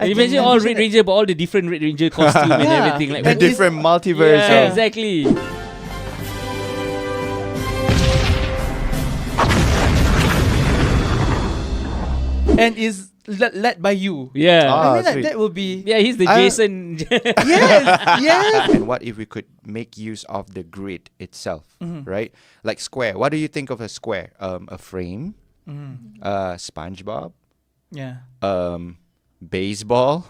Imagine all Red Ranger, but all the different Red Ranger costume and everything. Like the different multiverse. Yeah, exactly. And is led by you. Yeah. Ah, I mean, like, sweet. that will be. Yeah, he's the Jason. Yes. And what if we could make use of the grid itself, right? Like square. What do you think of a square? A frame, SpongeBob, Yeah. baseball.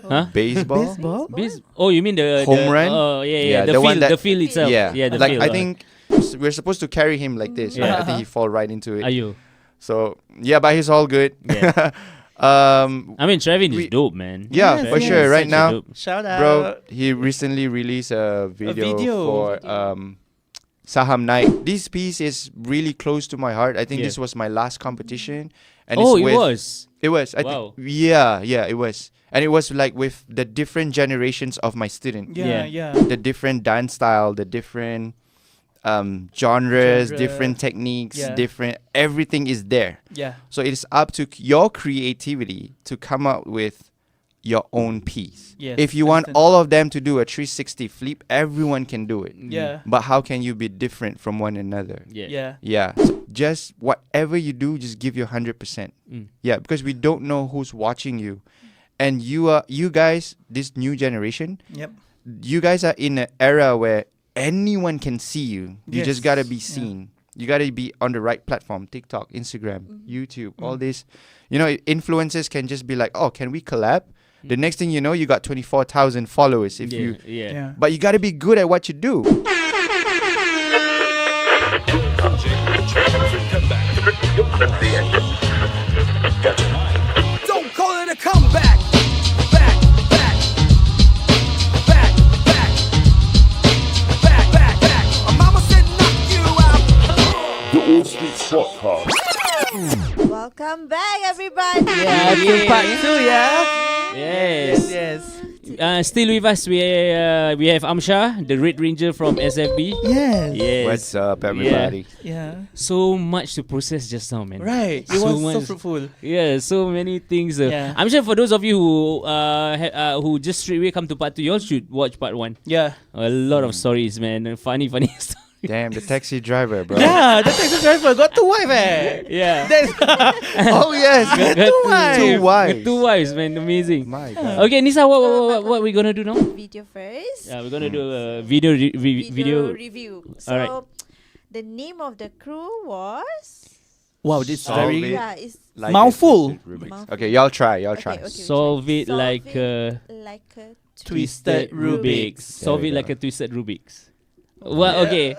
Huh? Baseball. Oh, you mean the Home run? Oh, yeah. The one The field itself. Yeah, the like field. I think we're supposed to carry him like this. Right? I think he fall right into it. Are you? So yeah, but he's all good. Yeah. I mean, Trevin is dope, man. Yeah, Yes, for yes. sure. Right Such a now, dope- Shout out. bro, he recently released a video for Video. Saham Night. This piece is really close to my heart. I think Yeah. this was my last competition. And Oh, it's it with, was. It was. I Wow. yeah, it was. And it was like with the different generations of my student. Yeah. The different dance style, the different genres, Genre. different techniques, Yeah. different everything is there. Yeah. So it is up to your creativity to come up with your own piece. Yes, If you want understand. all of them to do a 360 flip, everyone can do it. Yeah. But how can you be different from one another? Yeah. Yeah. Yeah. So just whatever you do, just give your 100%. Yeah, because we don't know who's watching you. And you guys, this new generation, Yep. you guys are in an era where anyone can see you. You just Yes. gotta be Yeah. seen. You gotta be on the right platform. TikTok, Instagram, YouTube, all this. You know, influencers can just be like, oh, can we collab? The next thing you know, you got 24,000 followers. If you, Yeah. but you gotta be good at what you do. Don't call it a comeback. Back. Mama said knock you out. Welcome back, everybody. Yeah. To part 2, yeah. Yes. Yes. Still with us, we have Amsyar, the Red Ranger from SFB. Yes. Yes. What's up, everybody? Yeah. So much to process just now, man. Right. It So was so much- fruitful. Yeah, so many things. Yeah. I'm sure for those of you who just straight away come to part 2, you all should watch part 1. Yeah. A lot of stories, man. Funny stories. Damn, the taxi driver, bro. Yeah. The taxi driver got 2 wives, eh? Yeah. That's Oh yes, Got two wives. 2 wives, man. Amazing. My God. Okay, Nisa, what we gonna do now? Video first. Yeah, we're gonna do a video Video review. So, Alright. the name of the crew was. wow. This Solve very. it. Yeah, it's Like Mouthful. a Rubik's. Mouthful. Okay, y'all try. okay, we solve try. it like a like a Twisted Rubik's. There Solve we it like go. a twisted Rubik's. Well, okay.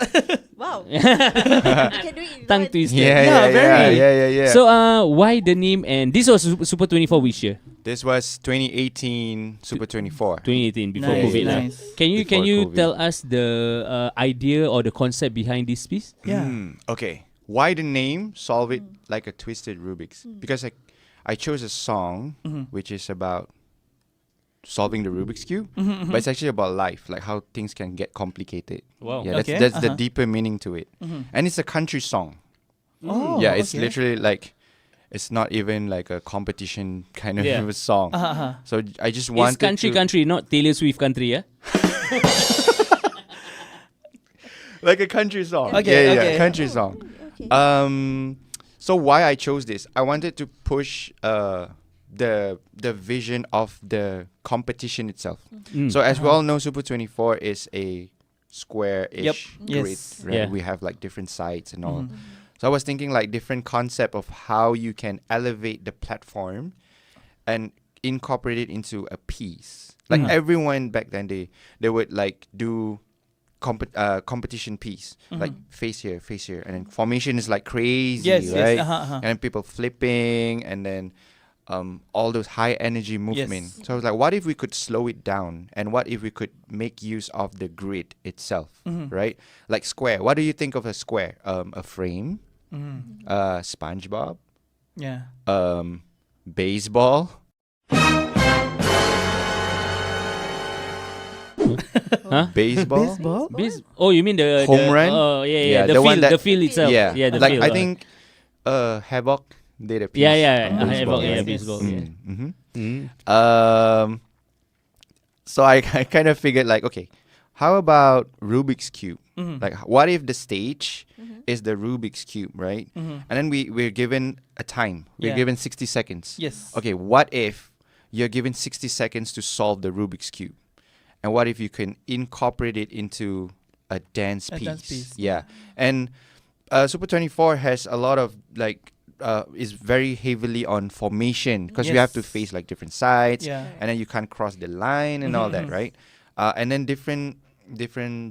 Wow. You can do it in Tongue one. twisted. Yeah, very. Yeah. So, why the name? And this was Super 24 which year? This was 2018 Super 24. 2018 before Nice, COVID. lah. nice. Can you Before COVID. tell us the idea or the concept behind this piece? Yeah. Okay. Why the name? Solve it like a twisted Rubik's. Because I chose a song which is about solving the Rubik's Cube, but it's actually about life, like how things can get complicated. Wow. Yeah, Okay. that's the deeper meaning to it. And it's a country song. Oh, Yeah, it's okay. literally like, it's not even like a competition kind of Yeah. a song. So I just wanted It's to, country, not Taylor Swift country, yeah? like a country song. Okay, yeah, okay. country song. Okay. So why I chose this? I wanted to push the vision of the competition itself. So as we all know, Super 24 is a square-ish Yep. grid. Yes. Right? Yeah. We have like different sides and all. So I was thinking like different concept of how you can elevate the platform and incorporate it into a piece. Like everyone back then, they would like do competition piece, like face here, and then formation is like crazy, Yes, right? yes. And then people flipping, and then all those high energy movement. Yes. So I was like, what if we could slow it down, and what if we could make use of the grid itself, right? Like square. What do you think of a square? A frame, SpongeBob, Yeah. baseball. Huh? Baseball. Oh, you mean the Home run? Oh, yeah. Yeah, The the one field, that- the field itself. Yeah, the like field. I think Havoc did a piece. Yeah, on Havoc, baseball, yeah, right? baseball. Yeah. So I kind of figured like, okay, how about Rubik's Cube? Like, what if the stage is the Rubik's Cube, right? And then we're given a time. We're Yeah. given 60 seconds. Yes. Okay, what if you're given 60 seconds to solve the Rubik's Cube? And what if you can incorporate it into a dance piece? dance piece, Yeah. And Super 24 has a lot of like is very heavily on formation because you have to Yes. face like different sides, Yeah. and then you can't cross the line and all that, right? And then different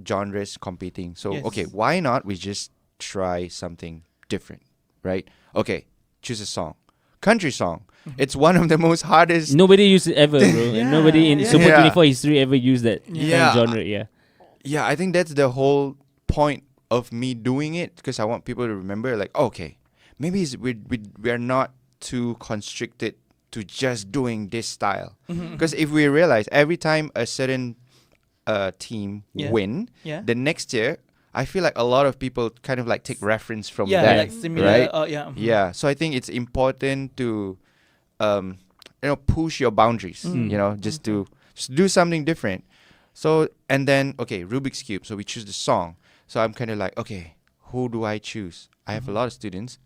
genres competing. So Yes. okay, why not we just try something different, right? Okay, choose a song, country song. It's one of the most hardest. Nobody used it ever, bro. Yeah, Nobody in yeah. Super Yeah. 24 history ever used that kind Yeah. of genre. Yeah. Yeah, I think that's the whole point of me doing it because I want people to remember, like, okay, maybe we are not too constricted to just doing this style. Because if we realize every time a certain team Yeah. win, Yeah. the next year, I feel like a lot of people kind of like take reference from Yeah, that, like similar. right? Yeah. Yeah, so I think it's important to, push your boundaries. Just to do something different. So and then okay, Rubik's Cube. So we choose the song. So I'm kind of like, okay, who do I choose? I have a lot of students.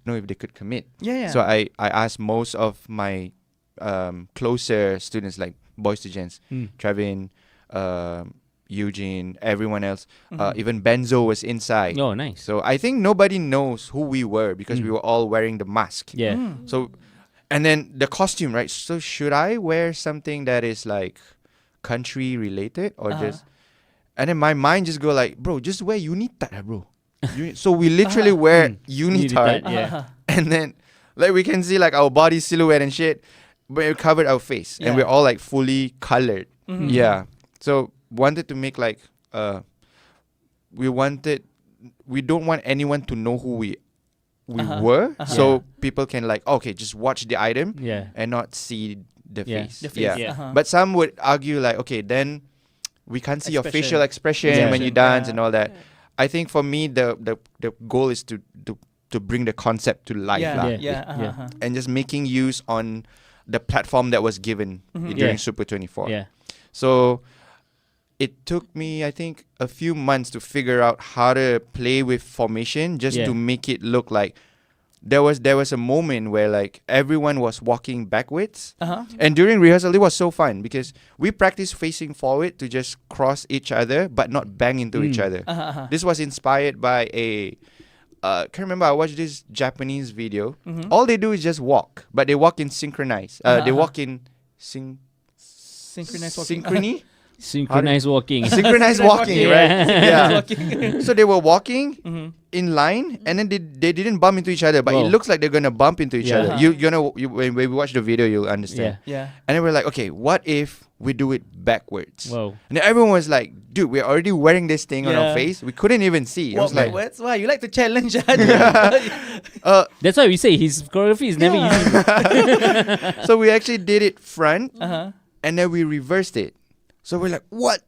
Know if they could commit. Yeah. So I asked most of my closer students like boys to gents, Trevin, Eugene, everyone else. Even Benzo was inside. Oh, nice. So I think nobody knows who we were because we were all wearing the mask. Yeah. So, and then the costume, right? So should I wear something that is like country related or just? And then my mind just go like, bro, just wear unitard, bro. So we literally wear unitard, Unitard, yeah. and then like we can see like our body silhouette and shit, but it covered our face, and we're all like fully colored. Yeah. So wanted to make like we don't want anyone to know who we were, so people can like, okay, just watch the item Yeah. and not see the Yeah. face. The face, Yeah. uh-huh. But some would argue like, okay, then we can't see your facial expression Yeah. when you dance Yeah. and all that. I think for me the goal is to bring the concept to life lah. Yeah. And just making use on the platform that was given during Yeah. Super 24. Yeah. So it took me, I think, a few months to figure out how to play with formation just Yeah. to make it look like there was a moment where like everyone was walking backwards. And during rehearsal, it was so fun because we practiced facing forward to just cross each other but not bang into each other. This was inspired by can't remember, I watched this Japanese video. All they do is just walk, but they walk in synchronize. They walk in Synchronized walking. synchrony. Synchronized walking. Synchronized walking, walking. right? Yeah. Yeah. So they were walking in line, and then they didn't bump into each other, but Whoa. it looks like they're gonna bump into each Yeah. other. When we watch the video, you'll understand. Yeah. And then we're like, okay, what if we do it backwards? Whoa. And then everyone was like, dude, we're already wearing this thing on our Yeah. face. We couldn't even see. I was like, What's why you like to challenge? That's why we say his choreography is never easy. so we actually did it front, Uh-huh. and then we reversed it. So we're like, what?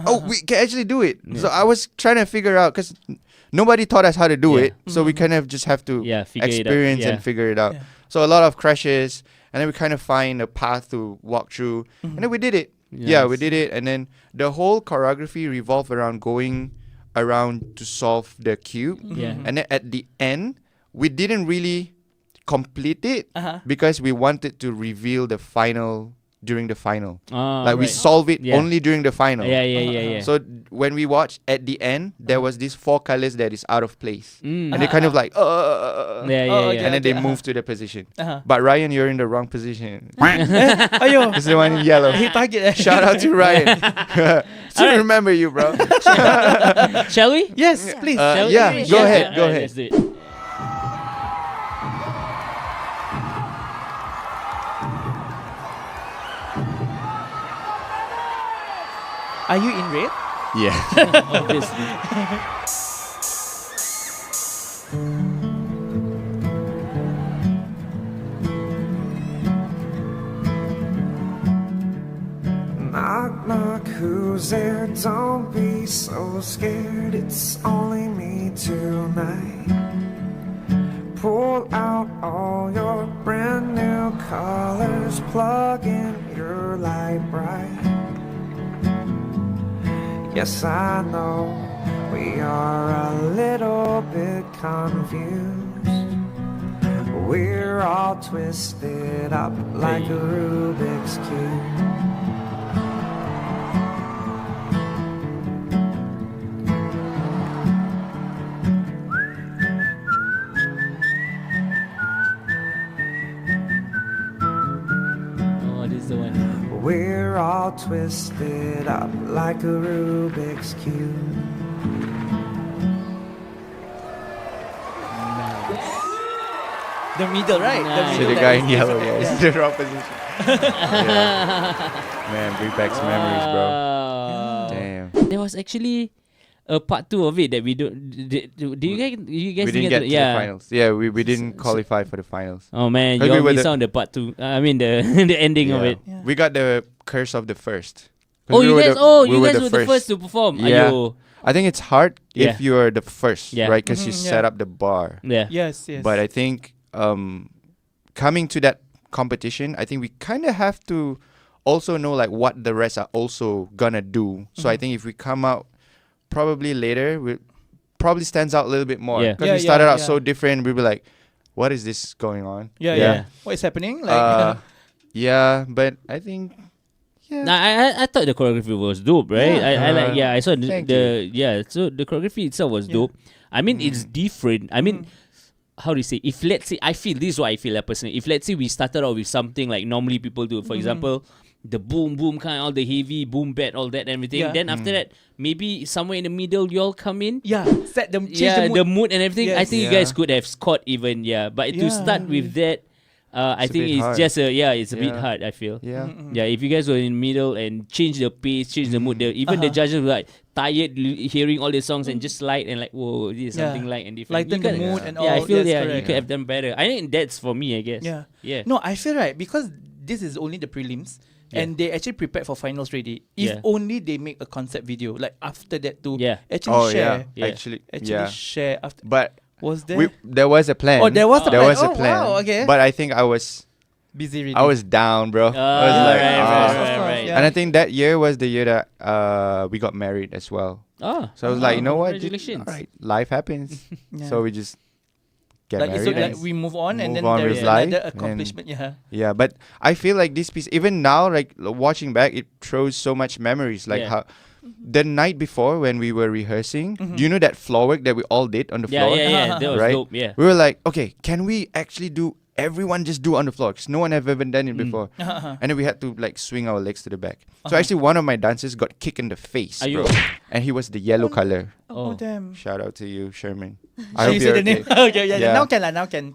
Oh, we can actually do it. So I was trying to figure out because nobody taught us how to do Yeah. it. So we kind of just have to Yeah, figure it out. experience Yeah. and figure it out. Yeah. So a lot of crashes, and then we kind of find a path to walk through, and then we did it. Yeah, we Nice. did it, and then the whole choreography revolved around going around to solve the cube. Yeah. And then at the end, we didn't really complete it Uh-huh. because we wanted to reveal the final during the final. Ah, Like we right. solve it Yeah. only during the final. Yeah. So when we watched at the end, there was these 4 colors that is out of place, Mm. and they kind of like, Yeah. okay. and then they uh-huh. moved to the position. Uh-huh. But Ryan, you're in the wrong position. Ayo. It's the one in yellow. He target. Shout out to Ryan. Still Alright. remember you, bro. Shall we? Yes, please. Shall we? yeah, go ahead, go Alright, ahead. Let's do it. Are you in red? Yeah. Obviously. Knock, knock, who's there? Don't be so scared, it's only me tonight. Pull out all your brand new colors, plug in your light bright. Yes, I know we are a little bit confused. We're all twisted up like a Rubik's Cube. Oh, this is the one. We're all twisted up like a Rubik's Cube. The middle, right? Nice. So the guy in yellow, it's the wrong position. Man, bring back some memories, bro. Wow. Damn. There was actually a part 2 of it that we don't. Do you guys? We didn't get to the finals. Yeah, we didn't qualify for the finals. Oh man, Because you we all were missed the- out on the part 2. I mean the the ending of it. Yeah. We got the curse of the first. 'Cause Oh, we you were guys! the- we you guys were the first to perform. Yeah. Ayo. I think it's hard Yeah. if you're the first, Yeah. right? Because you Mhm, set yeah. up the bar. Yeah. Yes, yes. But I think coming to that competition, I think we kind of have to also know like what the rest are also gonna do. So I think if we come out probably later, we probably stands out a little bit more. Yeah. Because Yeah, we started yeah, out so different, we'd be like, what is this going on? yeah, Yeah. yeah. What is happening? Like, Yeah, but I think Nah, I thought the choreography was dope, right? Yeah. I like I saw Thank so the choreography itself was Yeah. dope. I mean it's different. I mean how do you say, if let's say I feel this is what I feel personally. If let's say we started out with something like normally people do, for example, the boom boom kind, all the heavy boom bat, all that everything. Yeah. Then after that, maybe somewhere in the middle you all come in. yeah, set them, change Yeah, the mood. and everything. I Yes. think you Yeah. guys could have scored even, but to Yeah. start with that, I It's a think bit it's hard. just it's a bit Yeah. hard, I feel. yeah. Yeah, if you guys were in the middle and change the pace, change the mood, even the judges were like tired hearing all the songs and just light and like, whoa, this is Yeah. something light and different. Lighten You the could- mood Yeah. and all. Yeah, I feel That's you correct. could have done better. I think that's for me, I guess. Yeah. Yeah. No, I feel right because this is only the prelims. Yeah. And they actually prepared for finals ready. If Yeah. only they make a concept video like after that to Yeah. actually Oh share. Yeah. Actually, Share after. But Was there there was a plan. Oh, there was a There plan. was a Oh, plan. wow, okay. But I think I was busy reading? I was down, bro. I was Yeah, like, right, ah. right. Yeah. And I think that year was the year that we got married as well. Oh, So I was like, you know what? Congratulations. All right, life happens. Yeah. So we just get like, married. so, and- like we move on and move then on there with is life another and- accomplishment. Yeah. Yeah, but I feel like this piece, even now, like watching back, it throws so much memories. Like Yeah. how the night before when we were rehearsing, do you know that floor work that we all did on the Yeah, floor? yeah. That was Right? dope. Yeah. We were like, okay, can we actually do everyone just do on the floor? Because no one have ever done it before. And then we had to like swing our legs to the back. So actually one of my dancers got kicked in the face, Are you- bro. And he was the yellow color. Oh, Oh. damn. Shout out to you, Sherman. I you say you're the name. okay. Okay, yeah, Yeah. Now can lah. Now can.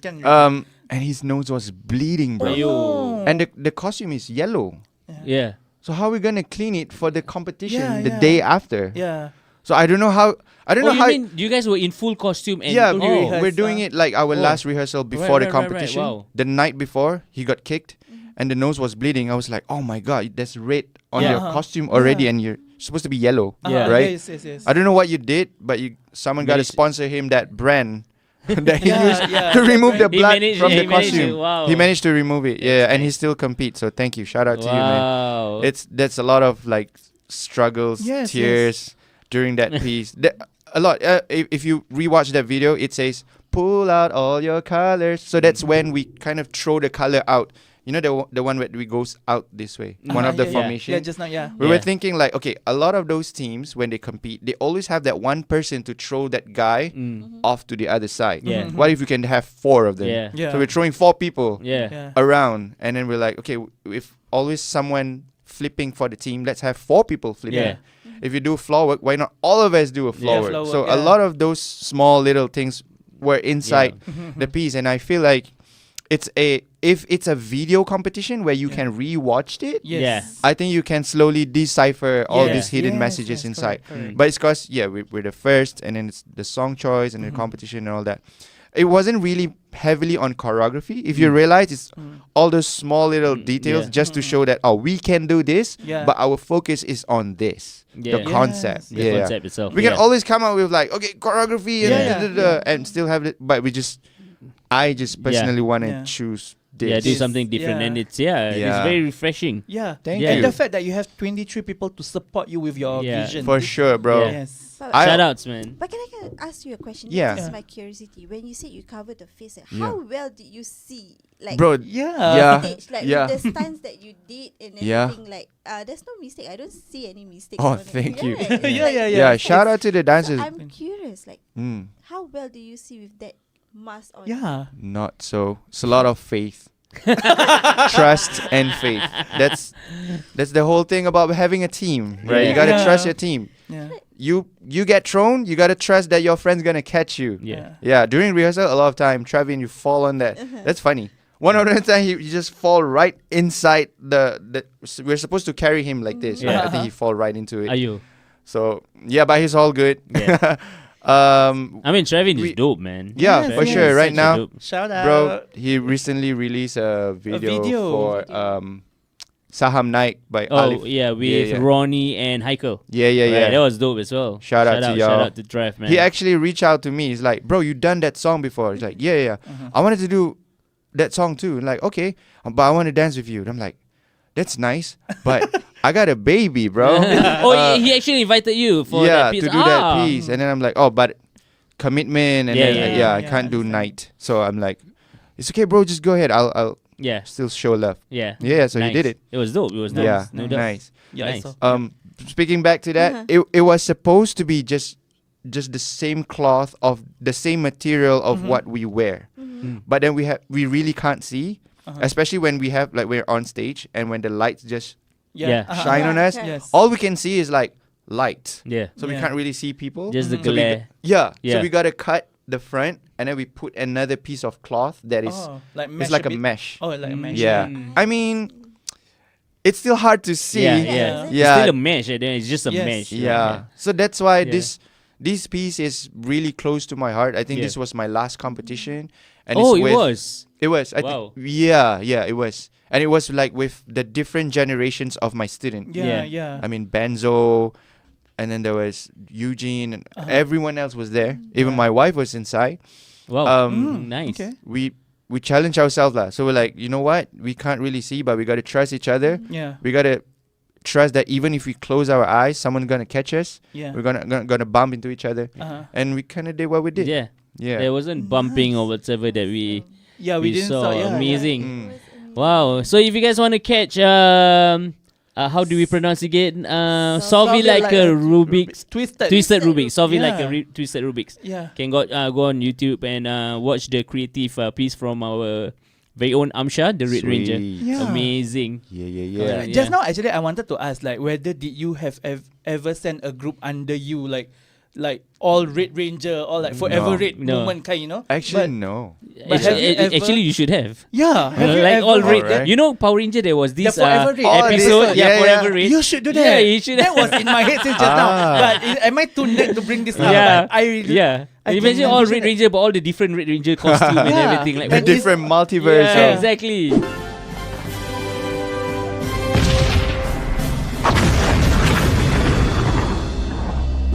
And his nose was bleeding, bro. Ayo. And the costume is yellow. Yeah. So how are we gonna clean it for the competition Yeah, the yeah. day after? Yeah. So I don't know how. I don't Oh, know you how. mean you guys were in full costume and Yeah, only oh, rehearse. we're doing it like our Oh. last rehearsal before the right, competition. wow. The night before, he got kicked, and the nose was bleeding. I was like, oh my god, there's red on Yeah. your costume already, Yeah. and you're supposed to be yellow, Yeah. right? Yes. I don't know what you did, but someone got to Managed- sponsor him that brand that he Yeah, used yeah, to that remove the brand. He blood managed- from he the managed costume. to- wow. He managed to remove it, yeah, and he nice. still competes. So thank you, shout out to you, man. Wow. That's a lot of like struggles, Yes, tears during that piece. A lot. If you rewatch that video, it says pull out all your colors. So that's when we kind of throw the color out. You know the one where we goes out this way. One of the yeah. formation. Yeah, just now, yeah. We were Yeah. thinking like, okay, a lot of those teams when they compete, they always have that one person to throw that guy off to the other side. Yeah. What if we can have 4 of them? Yeah. Yeah. So we're throwing 4 people Yeah. Yeah. around, and then we're like, okay, if always someone flipping for the team, let's have 4 people flipping. Yeah. If you do floor work, why not all of us do a floor Yeah, work? floor So work, a yeah. lot of those small little things were inside the piece, and I feel like if it's a video competition where you can rewatch it, Yes. I think you can slowly decipher all Yeah. these hidden Yes, messages yes, inside. correct, correct. But it's because we're the first, and then it's the song choice and the competition and all that. It wasn't really heavily on choreography. If you realize, it's all those small little details yeah. just to show that we can do this, Yeah. but our focus is on this, Yeah. the concept. Yes. The Yeah, concept itself. we yeah. can always come up with like choreography and Yeah, and still have it, but we just I just personally want to Yeah. choose this. Yeah, do something different, Yeah. and it's it's Yeah. very refreshing. Yeah. Thank Yeah. And you. the fact that you have 23 people to support you with your Yeah. vision. For sure, bro. Yeah. Yes. But, Shout outs, man. but can I ask you a question? Yeah. This is Yeah. my curiosity. When you said you covered the face, Yeah. how well did you see? Like, Bro, Yeah. Yeah. stage, like Yeah. with the stunts that you did and Yeah. everything, like there's no mistake. I don't see any mistakes. Oh, on it. thank you. Right? It's Yeah, like- yeah, yeah, yeah. shout out to the So dancers. I'm curious, like Mm, how well do you see with that mask on? Yeah. not so. It's a lot of faith. Trust and faith. That's the whole thing about having a team, right? Yeah. You gotta Yeah. trust your team. Yeah. You get thrown, you gotta trust that your friend's gonna catch you. Yeah. Yeah, during rehearsal, a lot of time, Travin, you fall on that. That's funny. One other time, you just fall right inside the. We're supposed to carry him like this. Right? I think he fall right into it. Are you? So yeah, but he's all good. Yeah. I mean, Travin we- is dope, man. Yeah, Yes, for yes. sure. Right Such a now, dope- Shout out. bro, he recently released a video, video. for Saham Night by Oh Alif. yeah, with yeah. Ronnie and Heikel. Yeah, yeah, yeah. Right, that was dope as well. Shout out to y'all. Shout out to Trav, man. He actually reached out to me. He's like, bro, you done that song before? He's like, yeah. I wanted to do that song too. Like, okay, but I want to dance with you. And I'm like, that's nice, but I got a baby, bro. he actually invited you for yeah, that piece. to do that piece. And then I'm like, oh, but commitment, and Yeah, then yeah, I yeah, can't do understand. night. So I'm like, it's okay, bro. Just go ahead. I'll Yeah, still show love. yeah. Yeah, so Nice. he did it. It was dope. It was nice. Yeah, No doubt. nice. Yeah, I Nice. saw. Speaking back to that, it was supposed to be just the same cloth of the same material of what we wear, but then we really can't see, especially when we're on stage and when the lights just Yeah. shine on us. Yes. All we can see is like light, Yeah, so we Yeah. can't really see people. just the So we glare. yeah, Yeah. so we gotta cut the front and then we put another piece of cloth that is Like it's like a bit. mesh. Oh, like a mesh. Yeah, I mean, it's still hard to see. Yeah, Yeah. yeah. Yeah. It's still a mesh. And then it's just a Yes. mesh. Yeah. So that's why Yeah. this piece is really close to my heart. I think Yeah. this was my last competition. And Oh, it's it with, was. It was. I Wow. yeah, it was. And it was like with the different generations of my student. Yeah, Yeah. yeah. I mean Benzo, and then there was Eugene, and everyone else was there. Even my wife was inside. Wow. Um, Nice. Okay. We challenged ourselves lah. So we're like, you know what? We can't really see, but we gotta trust each other. Yeah. We gotta trust that even if we close our eyes, someone's gonna catch us. Yeah. We're gonna bump into each other, and we kind of did what we did. Yeah. Yeah. There wasn't bumping or whatever that we Yeah, we didn't saw. saw. Yeah. Amazing. Mm. Wow. So if you guys want to catch how do we pronounce it again? Solve it like a Rubik's Twisted. Rubik's. Solve it like a Yeah. twisted Rubik's. Yeah. Can go on YouTube and watch the creative piece from our very own Amsyar, the Red Ranger. Sweet. Yeah. Amazing. Yeah. Yeah. Just now, actually, I wanted to ask, like, whether did you have ever sent a group under you, like all Red Ranger or like Forever No. Red No. Movement kind, you know? Actually, But- no. But have you ever- Actually, you should have. Yeah. Have you Like ever all red. Alright. You know, Power Ranger. There was this Forever Red. Oh, this episode. one. Yeah, Yeah, Forever yeah. Red. You should do that. Yeah, you should. That was in my head since just now. Ah. But am I too late to bring this up? Yeah. But I really, Yeah. I Imagine can all imagine Red it. Ranger, but all the different Red Ranger costume and Yeah. everything. Like The And what- this- different multiverse. Yeah, of- exactly.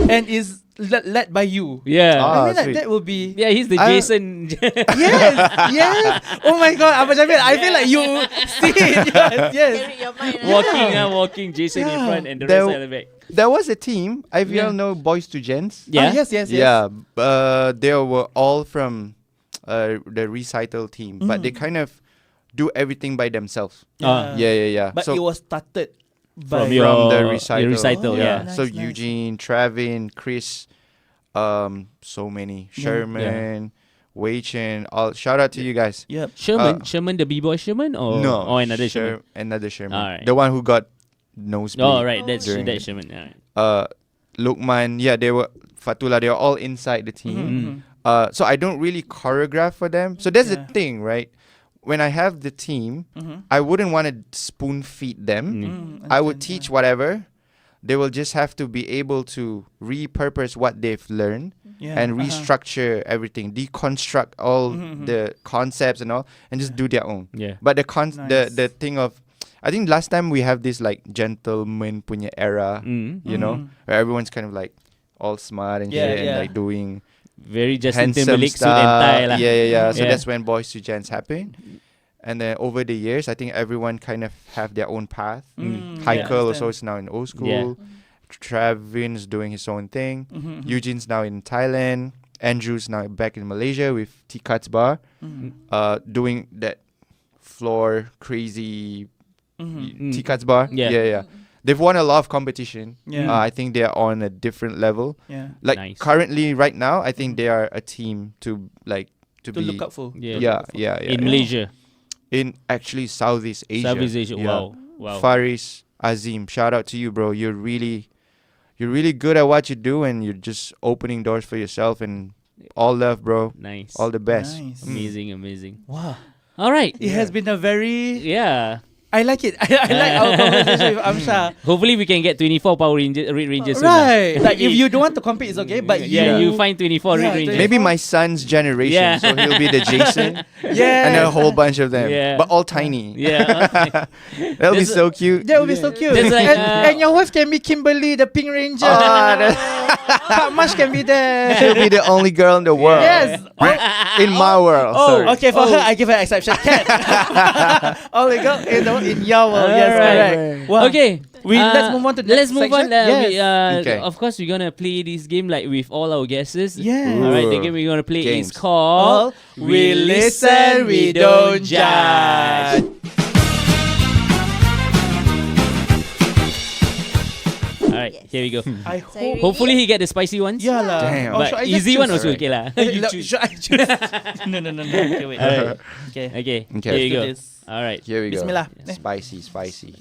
and is led by you. Yeah. Ah, I mean, like, sweet. that will be. Yeah, he's the I- Jason. Yes. Oh my God, Abang Jamil, I feel like you see it. Yes. Carry your mind. walking Jason in Yeah. front and the There rest at the back. There was a team. If you Yeah. all know Boys to Gents. Yeah. Ah, yes. Yeah. They were all from the recital team, but they kind of do everything by themselves. Ah. Yeah. But so it was started by From your from the your recital. recital, Oh, yeah. nice, So nice. Eugene, Travin, Chris, so many. Sherman, Wei Chen. All shout out to you guys. Yep. Sherman the B-boy Sherman or No, or another Sherman. Another Sherman. Alright. The one who got nose bleed. Oh right, that's during that's the- Sherman. Alright. Lukman. Yeah, they were Fatula. They were all inside the team. So I don't really choreograph for them. So that's Yeah. the thing, right? When I have the team, I wouldn't want to spoon feed them. I would teach whatever. They will just have to be able to repurpose what they've learned and restructure everything, deconstruct all the concepts and all, and just do their own. Yeah. But the Nice. the thing of, I think last time we have this like gentleman punya era, Mm. you know, where everyone's kind of like all smart and Yeah, shit and yeah. like doing Very Justin handsome Timberlake suit star. and tie lah. Yeah. So Yeah. that's when Boys to Gents happened. And then over the years, I think everyone kind of have their own path. Heikel also is now in old school. Travin's doing his own thing. Eugene's now in Thailand. Andrew's now back in Malaysia with T-Cuts Bar, doing that floor crazy T-Cuts Bar. Yeah. They've won a lot of competition. Yeah. I think they are on a different level. Yeah. Like Nice. currently, right now, I think they are a team to To be look out for. Yeah. yeah. In Malaysia, In actually Southeast Asia. Southeast Asia. Yeah. Wow. Faris Azim, shout out to you, bro. You're really good at what you do, and you're just opening doors for yourself. And all love, bro. Nice. All the best. Nice. Amazing. Wow. All right. It has been a very. Yeah. I like it. I like our conversation with Amsyar. Hopefully we can get 24 Power Rangers, Red Rangers soon lah. Right. Like if you don't want to compete, it's okay. But you find 24 Yeah, Red Rangers. Maybe my son's generation, Yeah. so he'll be the Jason, Yeah. and then a whole bunch of them, Yeah. but all tiny. Yeah. That'll be There's so cute. That would be so cute. There's like, and your wife can be Kimberly, the Pink Ranger. Pat Mash can be there. She'll be the only girl in the world. Yes. In my world. Oh, sorry. okay. For her, I give her exception. Cat. Only girl in your world. Yes, Alright. correct. Wow. Okay. Let's move on to the Let's next move on. section. Yes. Okay. Of course, we're gonna play this game like with all our guesses. Yeah. All right. The Ooh. game we're gonna play Games. is called We Listen, We Don't Judge. All right. Yes. Here we go. I So you hope. ready? Hopefully he get the spicy ones. Yeah lah. Damn. Or But should I just easy one choose? also okay lah. You choose. Should I choose? No. Okay, wait. Alright. Okay. Okay. Okay. Here you Do go. this. All right. Here we go. Bismillah. Spicy.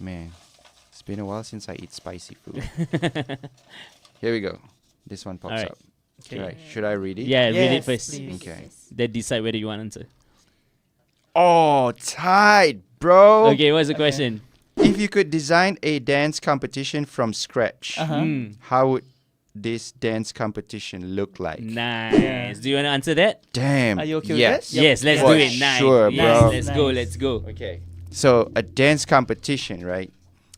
Man, it's been a while since I eat spicy food. Here we go. This one pops Alright. up. Okay. Right. Should I read it? Yeah. Read it Yes, first. please. Okay. Then decide whether you want answer. Oh, tight, bro. Okay. What's the question? If you could design a dance competition from scratch, Hmm. how would this dance competition look like? Nice. Do you want to answer that? Damn. Are you okay with yes. that? Yep. Yes. Let's For do it. Nice. sure, Yes, bro. Let's go. Nice. Let's go. Okay. So a dance competition, right?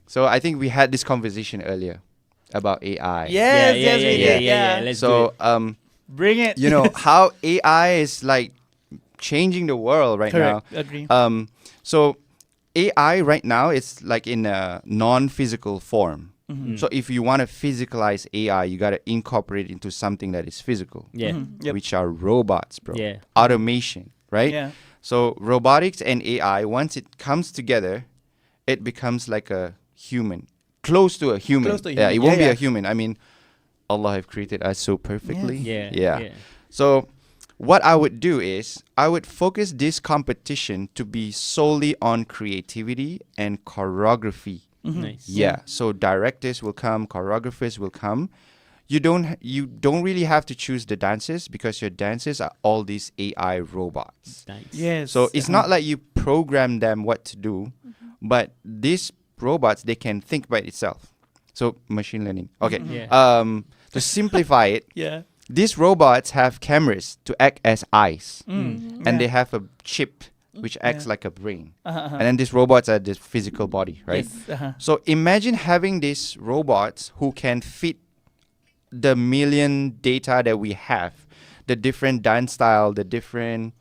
So I think we had this conversation earlier about AI. Yes, yes, we did. yeah. Let's do So it. Bring it. you know how AI is like changing the world right Correct. now. Agree. So AI right now is like in a non-physical form. So if you want to physicalize AI, you got to incorporate it into something that is physical, Yeah. Yep. which are robots, bro. Yeah. Automation, right? Yeah. So robotics and AI, once it comes together, it becomes like a human, close to a human. Close to a Yeah, human. it won't Yeah, be yeah. a human. I mean, Allah have created us so perfectly. Yeah. So what I would do is I would focus this competition to be solely on creativity and choreography. Nice. Yeah. So directors will come, choreographers will come. You don't really have to choose the dancers because your dancers are all these AI robots. Nice. Yes. So it's not like you program them what to do, but these robots they can think by itself. So machine learning. Okay. Yeah. To simplify it, Yeah. these robots have cameras to act as eyes, Mm. and they have a chip which acts Yeah. like a brain. Uh-huh. And then these robots are the physical body, right? Yes. Uh-huh. So imagine having these robots who can fit the million data that we have, the different dance style, the different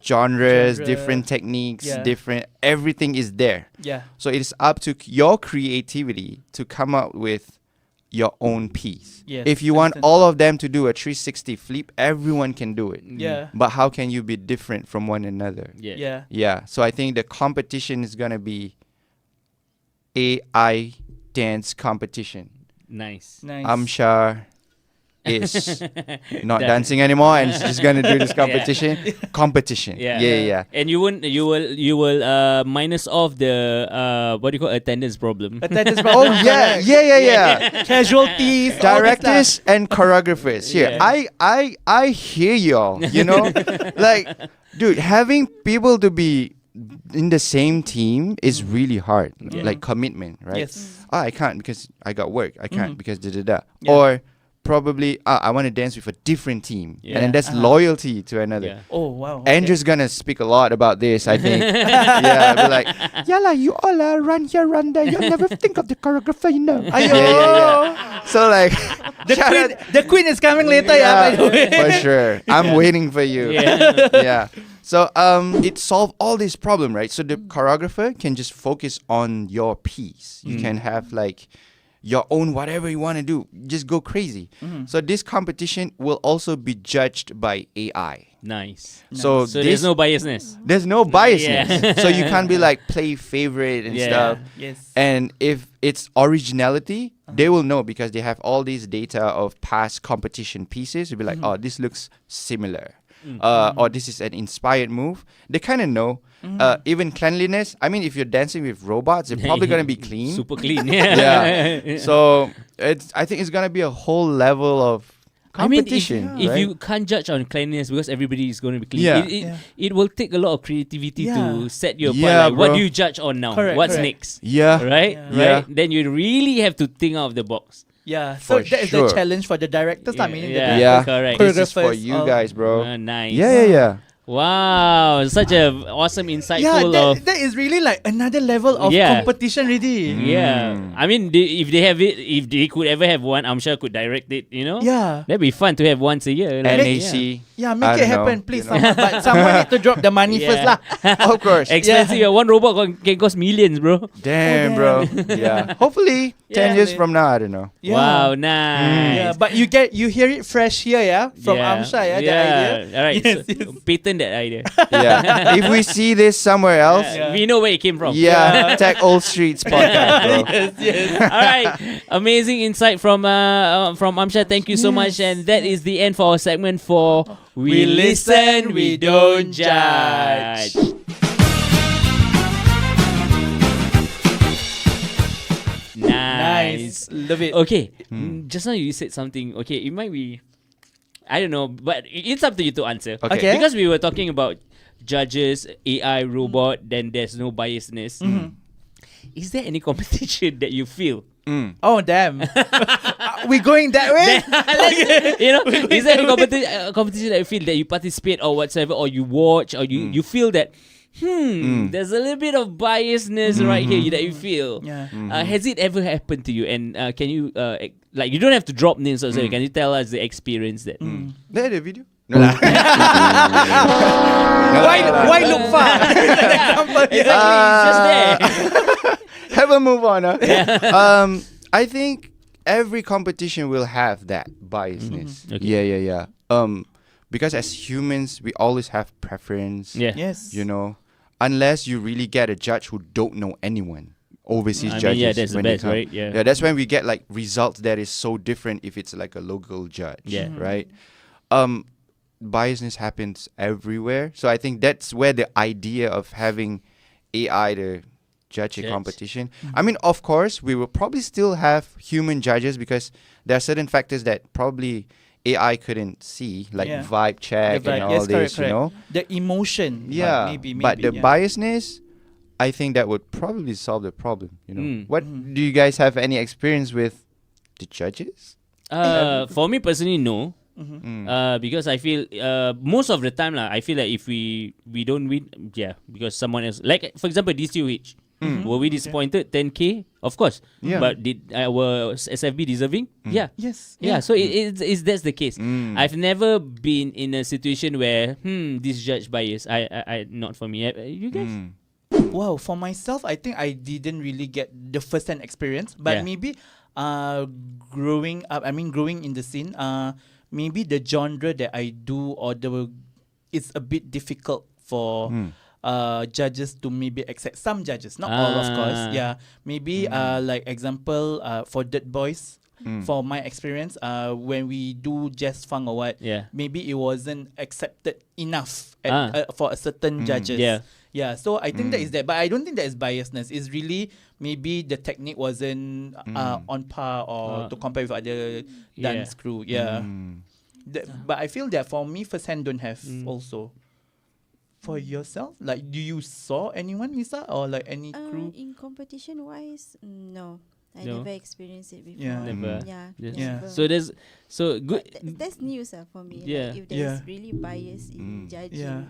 genres, Genre. different techniques, Yeah. different everything is there. Yeah. So it is up to your creativity to come up with your own piece. Yes, If you want understand. all of them to do a 360 flip, everyone can do it. Yeah. But how can you be different from one another? Yeah. Yeah. Yeah. So I think the competition is gonna be AI dance competition. Nice. Nice. Amsyar is not Done. dancing anymore and is just gonna do this competition. Competition. Yeah. Yeah. And you will minus off the what do you call attendance problem. Attendance Oh problem. yeah. Casualties. all that Directors and choreographers. Here, Yeah. I hear y'all. You know, like, dude, having people to be in the same team is really hard. Yeah. Like commitment, right? Yes. Oh, I can't because I got work. I can't because da da da. Yeah. Or probably I want to dance with a different team, Yeah. and then that's loyalty to another. Yeah. Oh wow. Okay. Andrew's gonna speak a lot about this, I think. Yeah, be like, yeah, lah, you all run here, run there. You never think of the choreographer, you know. Ayo. So like, The queen is coming later, yeah. By the way. for sure. I'm waiting for you. Yeah. Yeah. So it solved all this problem, right? So the choreographer can just focus on your piece. You can have like your own whatever you want to do. Just go crazy. So this competition will also be judged by AI. Nice. So, So this, there's no biasness. there's no biasness. Yeah. So you can't be like play favorite and Yeah. stuff. Yes. And if it's originality, they will know because they have all these data of past competition pieces. You'll be like, oh, this looks similar. Or this is an inspired move. They kind of know. Even cleanliness. I mean, if you're dancing with robots, they're probably going to be clean. Super clean. Yeah. Yeah. So I think it's going to be a whole level of competition. I mean, if right? you can't judge on cleanliness because everybody is going to be clean, Yeah. it will take a lot of creativity Yeah. to set you apart. Yeah, Like, what bro. do you judge on now? Correct, What's correct. next? Yeah. Right? Yeah. Right? Then you really have to think out of the box. Yeah. So For that is sure. the challenge for the directors, I mean, Yeah. Yeah. Correct. This is for choreographers, you all. guys, bro. Nice. Yeah. Wow. Such a awesome insight Yeah, full of. that is really like another level of Yeah. competition already. Yeah. I mean, if they have it, if they could ever have one, I'm sure could direct it, you know? Yeah. That'd be fun to have once a year. Like, NAC. Yeah, I make it don't happen, know, please. you know. Someone, but someone need to drop the money Yeah. first lah. Of course. Expensive. Yeah. One robot can cost millions, bro. Damn, bro. Yeah. Hopefully, 10 Yeah, years man. from now, I don't know. Yeah. Wow, nice. Yeah, but you hear it fresh here, yeah, from Amsyar, yeah, the idea. All right, Yes, so patent that idea. Yeah. If we see this somewhere else, We know where it came from. yeah, Tech Old Streets podcast, bro. Yes. All right, amazing insight from Amsyar. Thank you so much, and that is the end for our segment for We listen, we don't judge. Nice. Love it. Okay, just now you said something. Okay, it might be, I don't know, but it's up to you to answer. Okay. Because we were talking about judges, AI, robot, then there's no biasness. Is there any competition that you feel? Oh damn. We going that way? You know, is there any competition that you feel that you participate or whatsoever, or you watch, or you feel that there's a little bit of biasness right here that you feel? Yeah. Has it ever happened to you? And can you like, you don't have to drop names or so. Can you tell us the experience that? There the video. No, lah. Why look far? Exactly, it's just there. Have a move on. I think every competition will have that biasness. Okay. Yeah. Because as humans, we always have preference. Yeah. Yes. You know, unless you really get a judge who don't know anyone. Overseas I mean, judges. yeah, that's the when they best, come. right? Yeah. That's when we get like results that is so different if it's like a local judge. Yeah. Right. Biasness happens everywhere. So I think that's where the idea of having AI to judge a Judge. competition. I mean, of course, we will probably still have human judges because there are certain factors that probably AI couldn't see, like Yeah. vibe check The vibe. and all Yes, this, correct. you know? The emotion. Yeah. Maybe. But the yeah. biasness, I think that would probably solve the problem, you know? Mm. What do you guys have any experience with the judges? For me personally, no. Mm. Because I feel most of the time I feel like if we don't win, because someone else, like for example DCUH, were we disappointed? 10K, of course. Yeah. But did our SFB deserving? Yeah. Yes. Yeah, so it's that's the case. Mm. I've never been in a situation where this judge bias. I not for me. You guys? Mm. Wow, for myself, I think I didn't really get the first-hand experience, but Yeah. maybe growing up, growing in the scene, maybe the genre that I do it's a bit difficult for judges to maybe accept. Some judges, not all, of course. Ah. Yeah, maybe like example for Dirt Boys. For my experience, when we do jazz funk or what, Yeah. maybe it wasn't accepted enough Ah. for a certain judges. Yeah. Yeah, so I think that is that, but I don't think that is biasness. It's really maybe the technique wasn't on par or to compare with other dance crew. Yeah, but I feel that for me, first hand don't have also. For yourself, like, do you saw anyone, Lisa, or like any crew? In competition wise, no. I No. never experienced it before. Yeah. Never. Yeah. Yeah. never. So there's good. That's news for me. Yeah. Like, if there's Yeah. really bias in judging.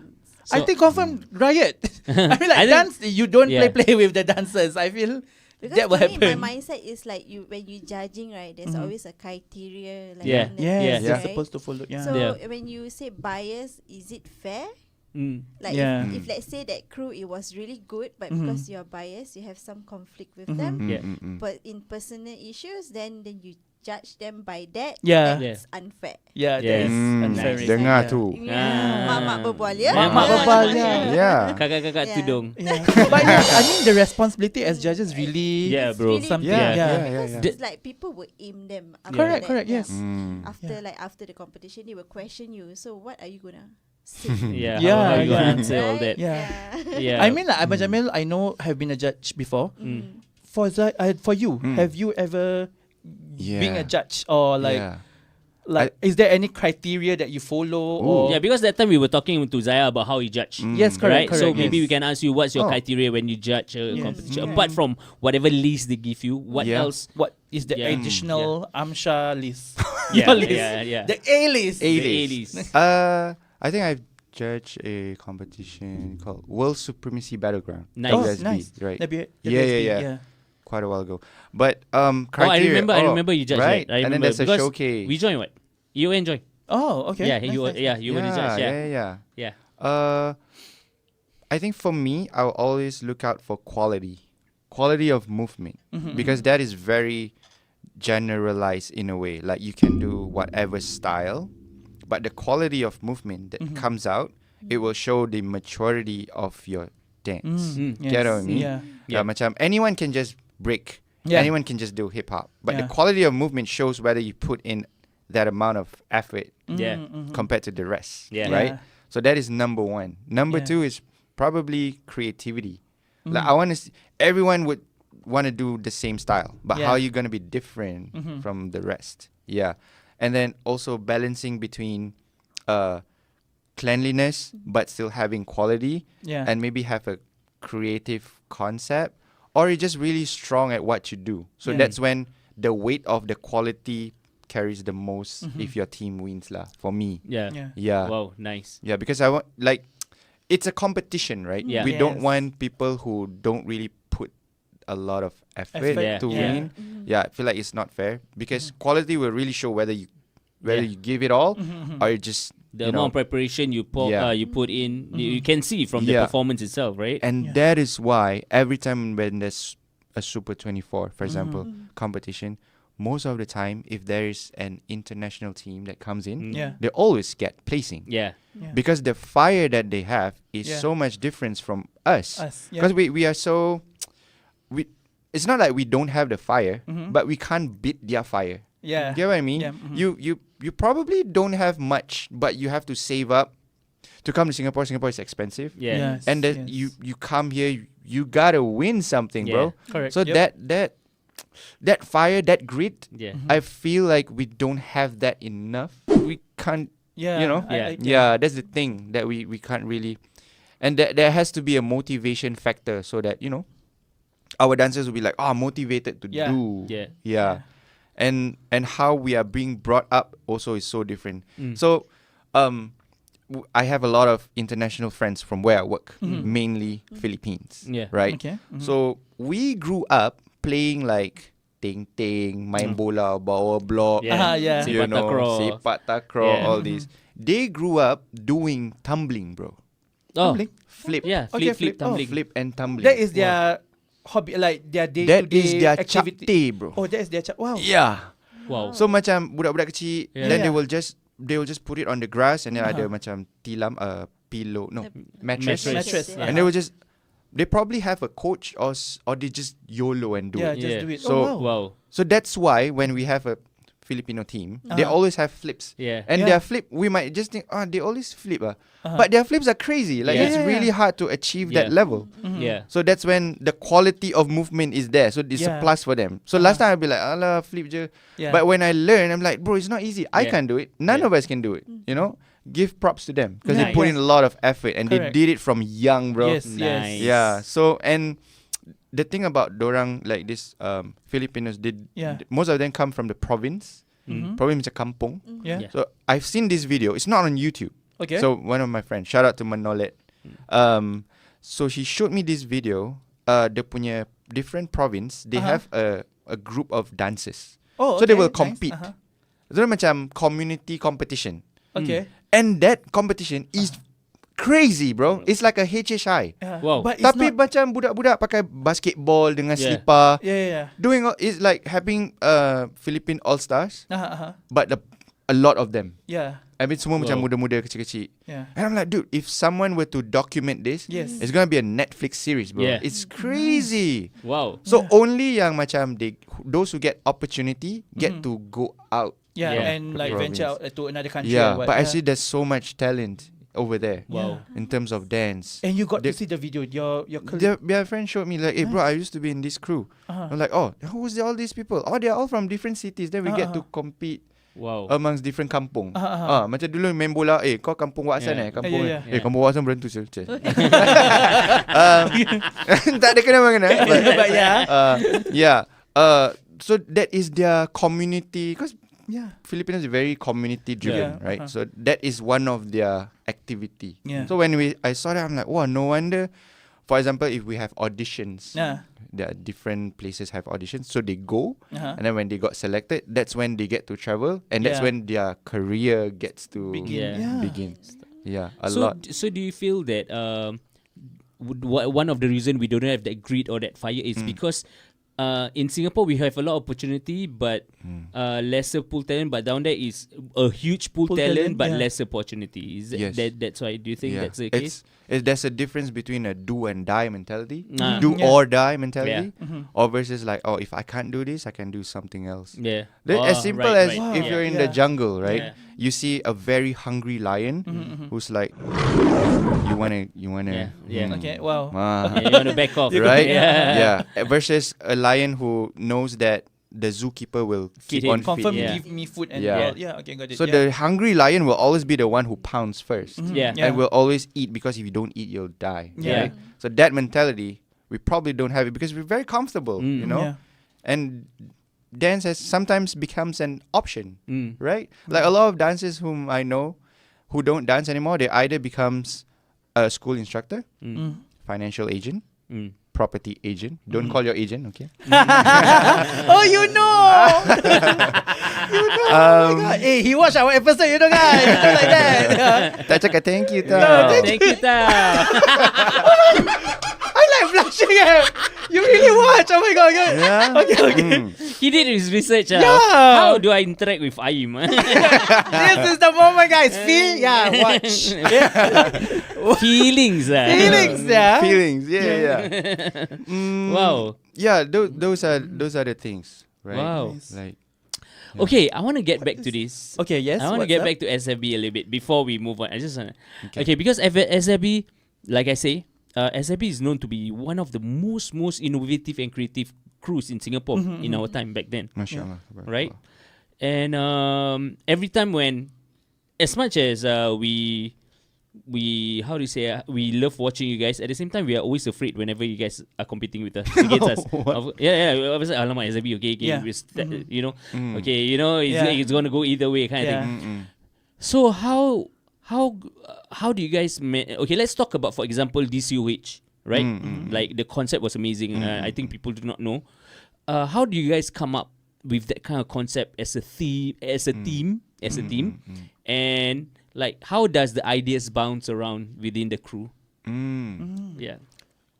I So- think confirm riot. I mean, like I think- dance, you don't Yeah. play with the dancers. I feel Because that will to me, happen. my mindset is like you when you judging, right? There's Mhm. always a criteria. Like Yeah. in the yes, Yeah. test, you're right? supposed to follow. Yeah. So Yeah. when you say bias, is it fair? Like Yeah. if let's say that crew it was really good, but Mhm. because you're biased, you have some conflict with Mhm. them. Yeah. But in personal issues, then you judge them by that. Yeah. That's unfair. Yeah, Yes. that is unfair. Nice. Dengar yeah. tu. Mak-mak berbual ya. Mak-mak berbual, yeah. Yeah. Kakak-kakak Yeah. tudung. Yeah. But yeah, I mean, the responsibility as judges really. Yeah, It's bro. really Something. Yeah, Yeah. yeah, Because yeah. it's like people will aim them. after Correct, that, correct, yeah. yes. After Yeah. like after the competition, they will question you. So what are you gonna say? Yeah. Yeah, How you gonna yeah. answer all that? Yeah. Yeah. I mean, like, Abang Jamil, I know have been a judge before. Mm. For you, Mm. have you ever being a Yeah. judge or like Yeah. is there any criteria that you follow? Or Yeah, because that time we were talking to Zaya about how he judge. Yes, correct, Right? correct. So maybe yes. we can ask you what's your Oh. criteria when you judge a Yes. competition. Mm. Apart from whatever list they give you, what Yeah. else? What is the Yeah. additional Amsyar list? Yeah, Your list. yeah. The A list. The A-list. A-list. I think I've judged a competition called World Supremacy Battleground. Nice. Oh, WSB, nice. right? Yeah. Quite a while ago. But I criteria. remember you judged right. that. I and then remember there's a because showcase. We joined what? You enjoy. Oh, okay. Yeah, Nice, you nice, nice. you were the judge. Yeah. yeah. Yeah. I think for me, I'll always look out for quality of movement, Mhm. because that is very generalized in a way. Like you can do whatever style, but the quality of movement that Mhm. comes out, it will show the maturity of your dance. Mm. Get what I mean? Yeah. Yeah. Macam anyone can just break. Yeah. Anyone can just do hip hop, but the Yeah. quality of movement shows whether you put in that amount of effort Yeah. compared to the rest. Yeah. Right. So that is number one. Number Yeah. two is probably creativity. Like Mm. I want to, everyone would want to do the same style, but Yeah. how are you gonna be different Mhm. from the rest? Yeah, and then also balancing between cleanliness but still having quality, Yeah. and maybe have a creative concept, or you're just really strong at what you do. So Yeah. that's when the weight of the quality carries the most Mhm. if your team wins lah. For me, Yeah. Yeah. yeah. Wow, nice. Yeah, because I want, like, it's a competition, right? Yeah. We don't Yes. want people who don't really put a lot of effort Effort, to yeah. win. Yeah, I feel like it's not fair because quality will really show whether you Yeah. give it all Mhm. or you just The you amount know. of preparation you put Yeah. you put in, you Mhm. can see from the Yeah. performance itself, right? And Yeah. that is why every time when there's a Super 24, for example, competition, most of the time if there is an international team that comes in, Mm. Yeah. they always get placing. Yeah. Yeah. Because the fire that they have is Yeah. so much different from us. Us. Yeah. Because we are so it's not like we don't have the fire, Mhm. but we can't beat their fire. Yeah. Get what I mean? Yeah, mhm. You probably don't have much, but you have to save up to come to Singapore. Singapore is expensive. Yeah. Yes, And then yes. you come here, you gotta win something, bro. Correct. So Yep. that fire, that grit, Yeah. Mhm. I feel like we don't have that enough. We can't, Yeah. you know? Yeah. that's the thing that we can't really, and there has to be a motivation factor so that our dancers will be like motivated to Yeah. do. Yeah. Yeah. And how we are being brought up also is so different. Mm. So, I have a lot of international friends from where I work, Mhm. mainly Philippines. Yeah. Right. Okay. Mhm. So we grew up playing like ting ting, main bola, bawa block, Ah, yeah. you Sepak know, takraw. sepak takraw, Yeah. all these. They grew up doing tumbling, bro. Oh, Tumbling? Flip. yeah. Okay, Flip, flip. Oh. tumbling. Flip and tumbling. That is their hobby, like their day-to-day That is their activity. chapte, bro. Oh, that is their wow. Yeah. Wow. So macam budak-budak kecil, Yeah. then Yeah. they will just put it on the grass, and then ada Uh-huh. macam tilam, pillow, no, The mattress. Mattress. yeah. And they will just, they probably have a coach or they just YOLO and do Yeah, it. just Yeah. do it. So- oh, wow. Wow. So that's why when we have a Filipino team, they Uh-huh. always have flips. Yeah. And Yeah. their flip, we might just think, they always flip. Uh-huh. But their flips are crazy. Like, Yeah. it's Yeah. really hard to achieve that Yeah. level. Mhm. Yeah. So that's when the quality of movement is there. So it's Yeah. a plus for them. So last time I'd be like, alah, flip je. Yeah. But when I learn, I'm like, bro, it's not easy. I Yeah. can't do it. None Yeah. of us can do it. You know? Give props to them. Because they Nice. put in a lot of effort and Correct. they did it from young, bro. Yes, yes. Nice. Yeah. So, and the thing about dorang like this Filipinos most of them come from the province. Province macam kampung. Yeah. So I've seen this video. It's not on YouTube. Okay. So one of my friends, shout out to Manolet. So he showed me this video. Dia punya different province, they have a group of dancers. Oh, so they okay, will nice. compete. So macam community competition. Okay. And that competition is crazy, bro. It's like a HHI. Wow. But it's Tapi not, macam budak-budak pakai basketball dengan Yeah. slipper. yeah. Doing it's like having Philippine All-Stars, but a lot of them. Yeah. I mean semua macam Wow. muda-muda kecil-kecil. Yeah. And I'm like, dude, if someone were to document this, Yes. it's gonna be a Netflix series, bro. Yeah. It's crazy. Wow. So only yang macam those who get opportunity get to go out. Yeah, Yeah. and like Province. venture out to another country. Yeah, or what. but I see there's so much talent over there. Wow. In terms of dance. And you got to They- see the video. Your colleague. Their friend showed me like, hey bro, I used to be in this crew. I'm like, oh, who's all these people? Oh, they're all from different cities. Then we get to compete Wow. amongst different kampung. Macam dulu main bola, kau kampung Waksan Yeah. kampung Yeah. kampung Waksan berentu je. Tak ada kena-mengena. But yeah. So that is their community, because Yeah. Filipinos are very community driven, Yeah. right? So that is one of their activity. Yeah. So when I saw that, I'm like, wow, no wonder. For example, if we have auditions, Yeah. there are different places have auditions, so they go, Uh-huh. and then when they got selected, that's when they get to travel, and that's Yeah. when their career gets to Begin. Yeah. begin. Yeah, a so, lot. So do you feel that one of the reason we don't have that grit or that fire is because in Singapore we have a lot of opportunity but lesser pool talent, but down there is a huge pool Pool talent talent, but yeah. less opportunity. Is Yes. that's why? Do you think Yeah. that's the case? There's a difference between a do and die mentality, Ah. do Yeah. or die mentality, Mhm. or versus like, oh, if I can't do this, I can do something else. Yeah. As simple as right. if Wow. you're in Yeah. the jungle, right? Yeah. You see a very hungry lion who's like, you wanna, Yeah. Okay. Wow. ah, Yeah, you want to back off, right? Yeah. Yeah. Versus a lion who knows that the zookeeper will Feed keep him. on Confirm feeding. Yeah. give me food and Yeah. yeah. Okay, got it. So the hungry lion will always be the one who pounds first. Yeah. Yeah. And will always eat, because if you don't eat, you'll die. Yeah. Right? So that mentality, we probably don't have it because we're very comfortable, you know? Yeah. And dance sometimes becomes an option, Mm. right? Like a lot of dancers whom I know who don't dance anymore, they either becomes a school instructor, financial agent, Mm. property agent. Don't call your agent, okay? Oh, you know. Oh my God. Hey, he watched our episode, you know, guys. You know, like that. Yeah. Tak cakap thank you, No, tau. Thank you, Ta. I like blushing. You really watch? Oh my God. Good. Yeah. Okay. He did his research. Yeah. How do I interact with Aim? This is the moment, guys. Feel? Yeah, watch. Feelings. Feelings, yeah. Feelings, yeah. Wow. Yeah, those are the things, right? Wow. Like, Okay, I want to get back to this. Okay, yes. I want to what's get up? back to SFB a little bit before we move on. I just want okay, because SFB, like I say, SFB is known to be one of the most innovative and creative crews in Singapore in our time back then, mashallah. right? And every time when, as much as we how do you say we love watching you guys, at the same time we are always afraid whenever you guys are competing with us against us. Yeah, I was like, alamak, SFB, okay, Yeah. you know, okay, you know, it's gonna go either way kind of Yeah. thing. So how do you guys okay, let's talk about, for example, DCOH, right? Like the concept was amazing. I think people do not know. How do you guys come up with that kind of concept as a theme, as a team, and like how does the ideas bounce around within the crew? Yeah.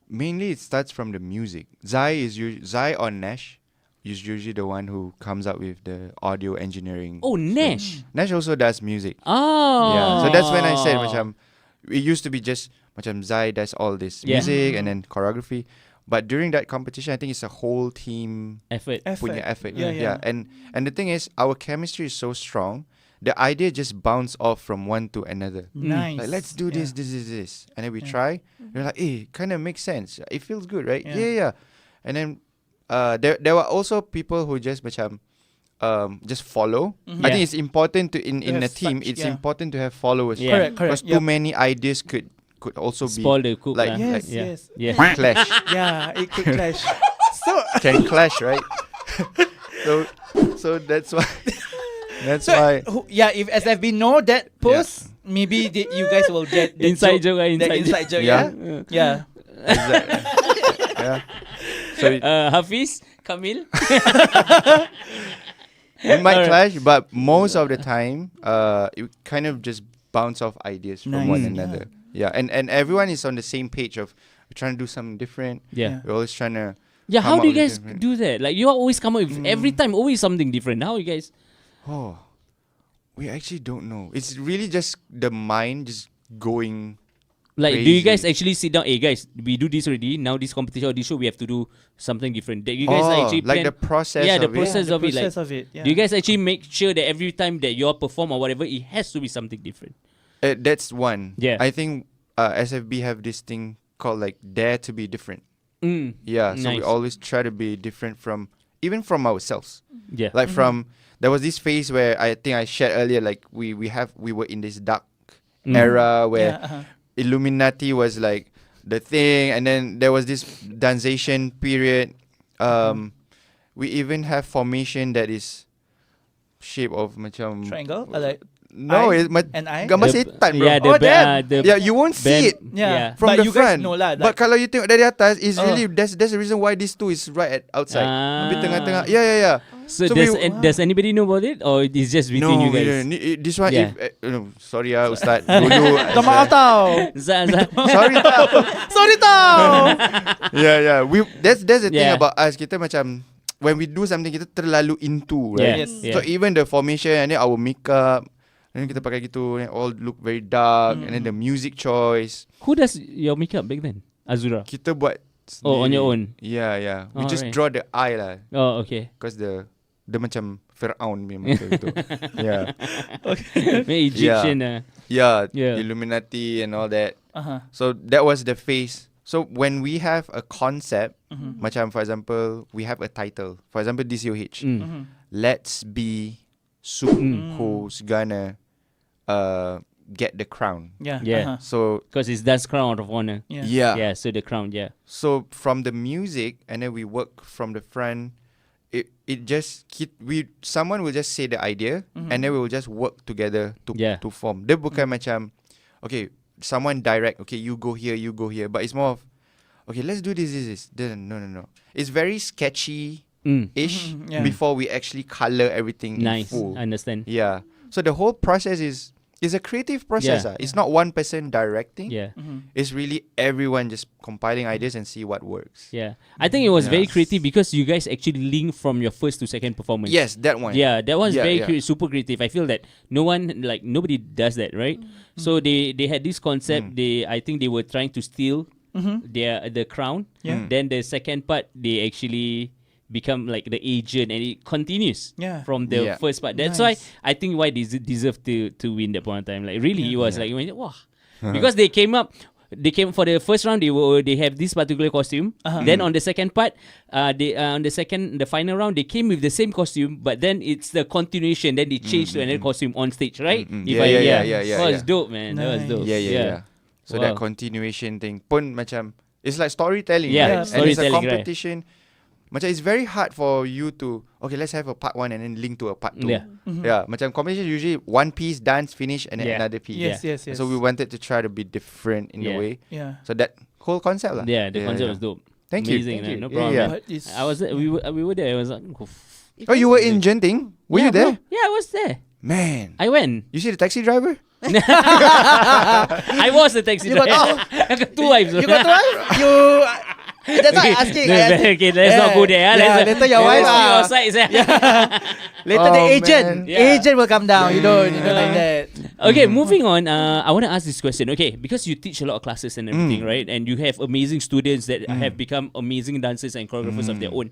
Mainly, it starts from the music. Zai or Nash is usually the one who comes up with the audio engineering. Oh, Nash. Nash also does music. Oh. Yeah, so that's when I said, macam, it used to be just, macam Zai does all this Yeah. music and then choreography. But during that competition, I think it's a whole team Effort. punya effort. Yeah. And the thing is, our chemistry is so strong. The idea just bounce off from one to another. Nice. Like, let's do this, this. And then we try. We're like, kind of makes sense. It feels good, right? Yeah. Yeah. And then there were also people who just macam just follow. I think it's important to in a have team. such- It's yeah. important to have followers. Yeah. Correct. Because too many ideas could could also Spoil the be cook. like, Yes, yeah. yes. Yeah. clash. Yeah, it could clash. So Can clash, right? so that's why. That's So, why. if SFB know that post, maybe you guys will get the Inside joke, the inside joke. Yeah, yeah. Yeah. So Hafiz, Kamil. it might Alright. clash, but most of the time, it kind of just bounce off ideas from one Nice. another. Yeah, and everyone is on the same page of we're trying to do something different. Yeah. We're always trying to. Yeah, come how up do you with guys different- do that? Like you always come up with every time always something different. How you guys? Oh, we actually don't know. It's really just the mind just going. Like, do you Crazy. guys actually sit down? Hey guys, we do this already. Now this competition or this show, we have to do something different. That you guys actually like plan. the process. Yeah, the of process It. of it. Like, Process of it. Yeah. do you guys actually make sure that every time that you all perform or whatever, it has to be something different? That's one. Yeah. I think SFB have this thing called like dare to be different. Mm. Yeah, so we Nice. always try to be different from even from ourselves. Yeah. Like from there was this phase where I think I shared earlier, like we were in this dark era where Illuminati was like the thing, and then there was this danzation period. We even have formation that is shape of macam Triangle? Or like no, eye? it's An eye? gambar The- setan, bro. Yeah, the Oh, damn. Yeah, you won't see it Yeah. from But the you front. guys know lah. But kalau you tengok dari atas, is Oh. really that's the reason why this two is right at outside. Tapi Ah. tengah-tengah. Yeah. So, So does anybody know about it, or it's just between No, you we guys? don't. This one, Yeah. if sorry Ustaz. Dulu. Minta maaf tau. Zah. Sorry tau. Sorry tau. Yeah. That's the thing Yeah. about us. Kita macam when we do something, kita terlalu into, right? Yes. Yes. So even the formation and then our makeup, and then kita pakai gitu, and all look very dark, and then the music choice. Who does your makeup back then? Azura. Kita buat. Oh, on sendiri. your own. Yeah. We just Alright. draw the eye lah. Oh, okay. Because the macam Fir'aun punya mata gitu. Yeah. Maybe Egyptian. Yeah. Yeah. Illuminati and all that. Uh-huh. So that was the phase. So when we have a concept, macam for example, we have a title. For example, DCOH. Let's be Soup who's gonna get the crown. Yeah. Yeah. Uh-huh. So Because it's that's crown of honor. Yeah. Yeah, so the crown, yeah. So from the music, and then we work from the front. It just someone will just say the idea, and then we will just work together to form. Dia bukan macam, okay, someone direct. Okay, you go here, but it's more of, okay, let's do this. No. It's very sketchy ish Yeah. before we actually color everything Nice. in full. I understand. Yeah. So the whole process is a creative process. Yeah. It's not one person directing. Yeah. It's really everyone just compiling ideas and see what works. Yeah. I think it was very Yes. creative because you guys actually link from your first to second performance. Yes, that one. Yeah, that was Yeah, very yeah. super creative. I feel that nobody does that, right? So they had this concept. I think they were trying to steal the crown. Yeah. Then the second part, they actually become like the agent, and it continues Yeah. from the Yeah. first part. That's Nice. why I think why they deserve to win that point of time. Like really, it was like wow, because they came for the first round. They have this particular costume. Then on the second part, on the final round, they came with the same costume, but then it's the continuation. Then they changed to another costume on stage, right? Yeah. That was dope, man. That was Nice. dope. Yeah. So that continuation thing pun macam it's like storytelling, Yeah, right? And it's a storytelling, right. competition. Macam it's very hard for you to let's have a part 1 and then link to a part 2. Yeah. Yeah, macam competition usually one piece dance finish and then Yeah. another piece. Yes. So we wanted to try to be different in a Yeah. way. Yeah. So that whole concept lah. Yeah, the concept was dope. Thank you. Amazing, Thank man. you. No Yeah, problem. yeah. man. But it's I was there. We were there. I was like, Oh, you were in Genting? Were yeah, you there? bro. Yeah, I was there. Man. I went. You see the taxi driver? I was the taxi You got driver. I got two wives. you got wife? You that's why I asking. Okay, let's not go there. Yeah, later your wife Let's see ah. outside. Later the Oh, agent. man. Yeah. Agent will come down. You don't like that. Okay, moving on. I want to ask this question. Okay, because you teach a lot of classes and everything, right? And you have amazing students that have become amazing dancers and choreographers of their own,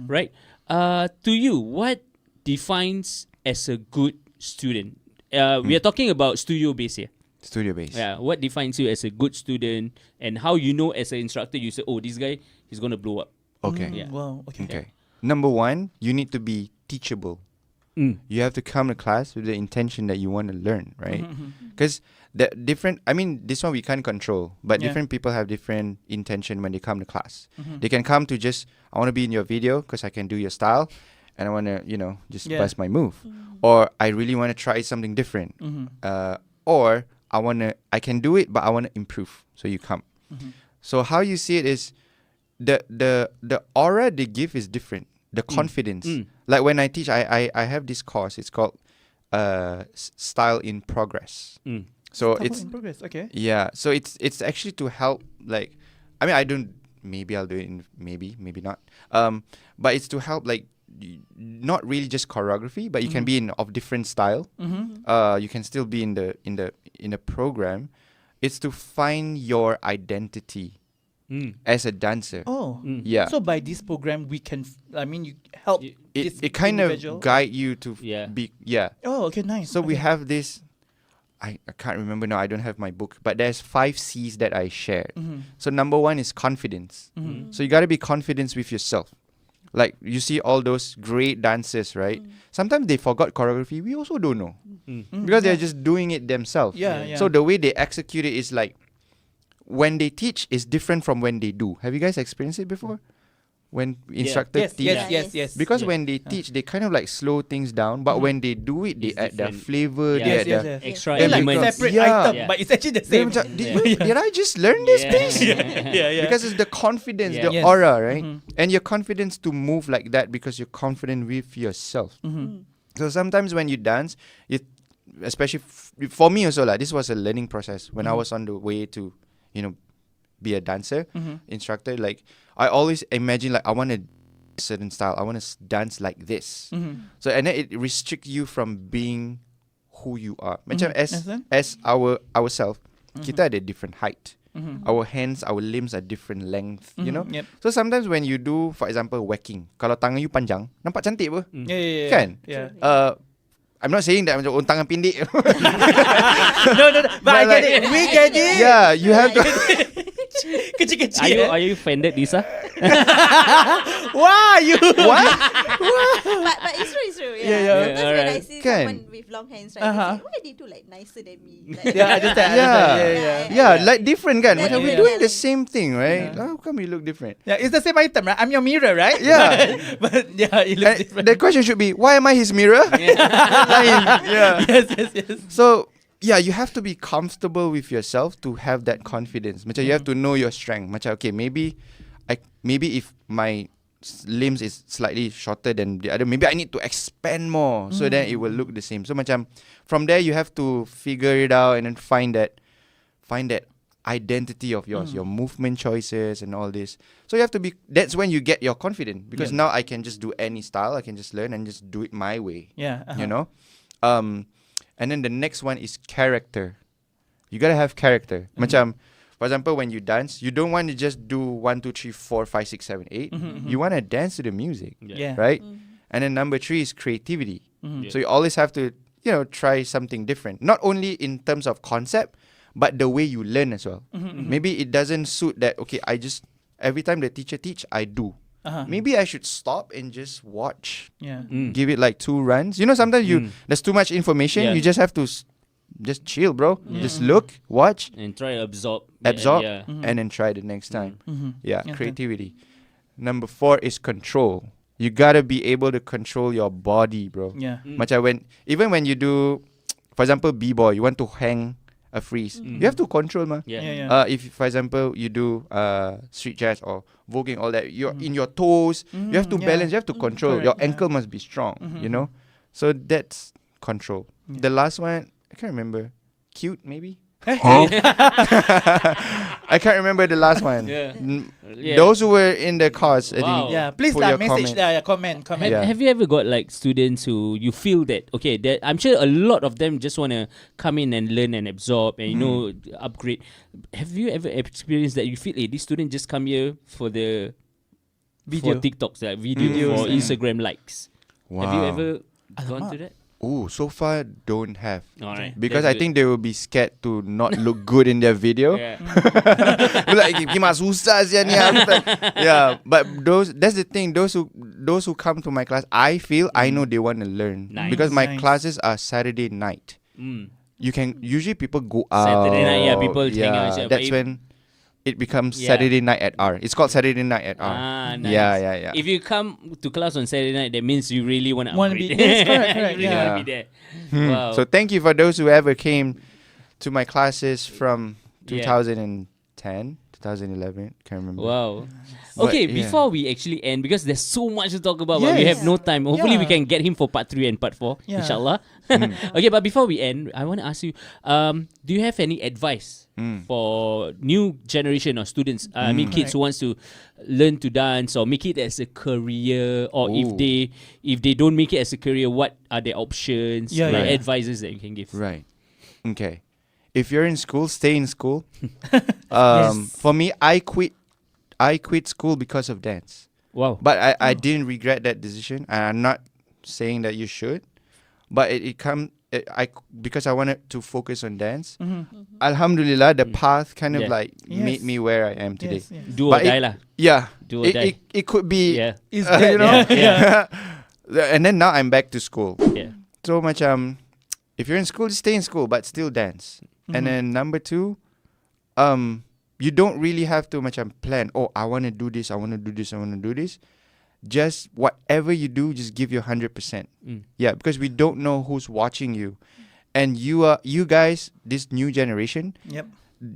right? To you, what defines as a good student? We are talking about studio base here. Studio base. Yeah, what defines you as a good student, and how you know as an instructor you say, oh, this guy is gonna blow up. Okay. Yeah. Wow. Okay. Okay. Number 1, you need to be teachable. You have to come to class with the intention that you want to learn, right? Because the different, I mean, this one we can't control, but Yeah. different people have different intention when they come to class. They can come to just, I want to be in your video because I can do your style, and I want to, just Yeah. bust my move, or I really want to try something different, or I can do it, but I want to improve. So you come. So how you see it is, the aura they give is different. The confidence. Like when I teach, I have this course. It's called Style in Progress. So Style it's in progress. Okay. yeah. So it's actually to help. Like, I mean, I don't. Maybe I'll do it. Maybe not. But it's to help, like, not really just choreography, but you can be of different style. You can still be in the program. It's to find your identity as a dancer. Oh. Yeah. So by this program, we can. You help. this It kind individual? of guide you to Yeah. be. Yeah. Oh, okay, nice. So we Okay. have this. I can't remember now. I don't have my book, but there's 5 C's that I shared. So number 1 is confidence. So you gotta be confident with yourself. Like, you see all those great dancers, right? Sometimes they forgot choreography. We also don't know because they're just doing it themselves. Yeah. So the way they execute it is like, when they teach is different from when they do. Have you guys experienced it before? When instructors teach? Yes. Because Yeah. when they teach, they kind of like slow things down. But when they do it, they It's add their different. flavor. Yeah. They add Yes, their... yes. Extra They're like elements. separate Yeah. item, Yeah. but it's actually the They same. macam, did I just learn this, please? yeah. Because it's the confidence, Yeah. the Yes. aura, right? And your confidence to move like that because you're confident with yourself. So sometimes when you dance, especially for me also, this was a learning process when I was on the way to, be a dancer, instructor. Like, I always imagine, like, I want a certain style. I want to dance like this. So, and then it restricts you from being who you are. Macam as ourselves, kita ada different height. Our hands, our limbs are different length, you know. Yep. So sometimes when you do, for example, whacking, kalau tangan you panjang, nampak cantik apa? Yeah. Kan? Yeah. I'm not saying that macam tangan pendek. No. But I get it. We get it. Yeah, you have to. Kecil-kecil. Are you offended, Lisa? Why you? What? But it's true. Yeah. Sometimes when I Alright. see Kan? someone with long hands, right? Uh-huh. They say, why they do like nicer than me? Like, Yeah, I understand. Yeah. Yeah. Like different kan? Macam we're Yeah. doing the same thing, right? How come we look different? Yeah, it's the same item, right? I'm your mirror, right? Yeah. but yeah, it looks different. The question should be, why am I his mirror? Yeah. Yes. So yeah, you have to be comfortable with yourself to have that confidence. Macam you have to know your strength. Macam okay, maybe if my limbs is slightly shorter than the other, maybe I need to expand more so then it will look the same. So macam from there you have to figure it out and then find that identity of yours, your movement choices and all this. So you have to be. That's when you get your confidence because now I can just do any style. I can just learn and just do it my way. Yeah. You know. And then the next one is character. You gotta have character. Macam, for example, when you dance, you don't want to just do 1, 2, 3, 4, 5, 6, 7, 8. You want to dance to the music, Yeah. right? And then number 3 is creativity. Yeah. So you always have to, try something different. Not only in terms of concept, but the way you learn as well. Maybe it doesn't suit that. Okay, I just every time the teacher teach, I do. Maybe I should stop and just watch. Yeah. Give it like 2 runs. Sometimes there's too much information. Yeah. You just have to just chill, bro. Just look, watch, And try to absorb. absorb, and then try the next time. Yeah, Okay. creativity. Number 4 is control. You gotta be able to control your body, bro. Yeah. Macam even when you do, for example, b-boy, you want to hang a freeze. You have to control, man. Yeah. If, for example, you do street jazz or voguing, all that, you're in your toes. You have to balance. You have to control. Your Correct, yeah. ankle must be strong. So that's control. The last one, I can't remember. Cute, maybe. I can't remember the last one. Yeah. Those who were in the cars. I Wow. think, Yeah. Please put your message. comment. Comment. Yeah. Have you ever got like students who you feel that that I'm sure a lot of them just want to come in and learn and absorb and upgrade. Have you ever experienced that you feel this student just come here for the Video. for TikToks, like video Videos, for yeah. Instagram likes? Wow. Have you ever gone Alamak. to that? Oh, so far don't have. All right. Because That's I think they will be scared to not look good in their video. Yeah. Like kimak susah sia ni. Yeah, but that's the thing. Those who come to my class, I feel I know they want to learn Nice. because my Nice. classes are Saturday night. You can usually people go out. Saturday night, yeah, people hang out, yeah, but That's if- when it becomes Yeah. Saturday night at R. It's called Saturday night at R. Ah, nice. Yeah. If you come to class on Saturday night, that means you really want to Wanna upgrade. be- yes, correct, you really yeah. want to be there. Wow. So thank you for those who ever came to my classes from Yeah. 2010, 2011. Can't remember. Wow. But, Okay, yeah. before we actually end, because there's so much to talk about, but we Yes. have no time. Hopefully, we Yeah. can get him for part 3 and part 4, Yeah. inshallah. Okay, but before we end, I want to ask you, do you have any advice for new generation of students? I mean, kids who wants to learn to dance or make it as a career, or Ooh. if they don't make it as a career, what are the options? Yeah, like yeah. advices that you can give? Right. Okay. If you're in school, stay in school. Yes. For me, I quit school because of dance. Wow. But I didn't regret that decision. And I'm not saying that you should. But because I wanted to focus on dance. Alhamdulillah, the path kind of Yeah. like made Yes. me where I am today. Yes, yes. Do or But die lah. Yeah. Do or die. It could be, Yeah. Is you know? Yeah. And then now I'm back to school. Yeah. So much if you're in school, just stay in school, but still dance. And then number 2, you don't really have to plan. Oh, I want to do this. I want to do this. I want to do this. Just whatever you do, just give your 100%. Yeah, because we don't know who's watching you, and you guys, this new generation, Yep.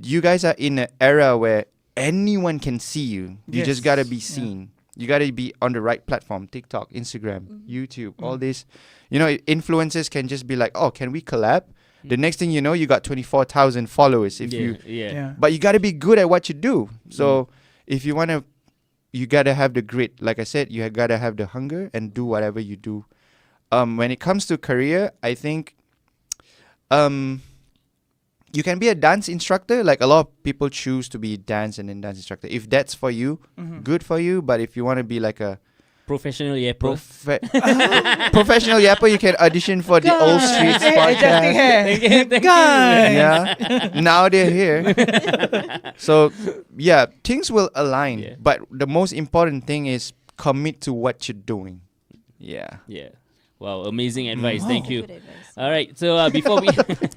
you guys are in an era where anyone can see you. You just Yes. gotta be Yeah. seen. You gotta be on the right platform: TikTok, Instagram, YouTube, all this. You know, influencers can just be like, "Oh, can we collab?" The next thing you know, you got 24,000 followers. If you, Yeah. but you gotta be good at what you do. So if you wanna, you gotta have the grit. Like I said, you gotta have the hunger and do whatever you do. When it comes to career, I think, you can be a dance instructor. Like a lot of people choose to be dance and then dance instructor. If that's for you, good for you. But if you want to be like a Professional yapper. professional yapper, you can audition for the Old Streets Adjusting podcast. hair. Thank Guys. Yeah, now they're here. So yeah, things will align. Yeah. But the most important thing is commit to what you're doing. Yeah. Yeah. Wow, amazing advice. Thank you. Good advice. All right. So before we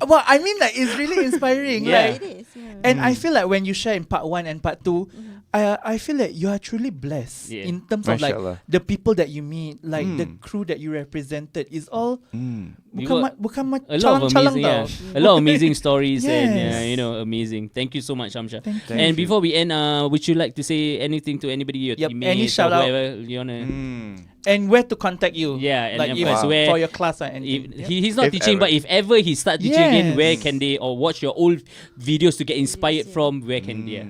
Well, I mean, like, it's really inspiring. Yeah. Like, It is. Yeah. and I feel like when you share in part 1 and part 2, I feel like you are truly blessed Yeah. in terms of like Mashallah. the people that you meet, like the crew that you represented is all We bukan a lot of calang-calang amazing, tau. a lot of amazing stories and Yes. amazing. Thank you so much, Amsyar. Thank you. And before we end, would you like to say anything to anybody, your Yep, teammates, any or shout out. whoever you wanna? And where to contact you? Yeah, and like of if course, where for your class or If, anything. Yep. he's not If teaching, ever. but if ever he start teaching again, where Yes. can they or watch your old videos to get inspired from? Where can they?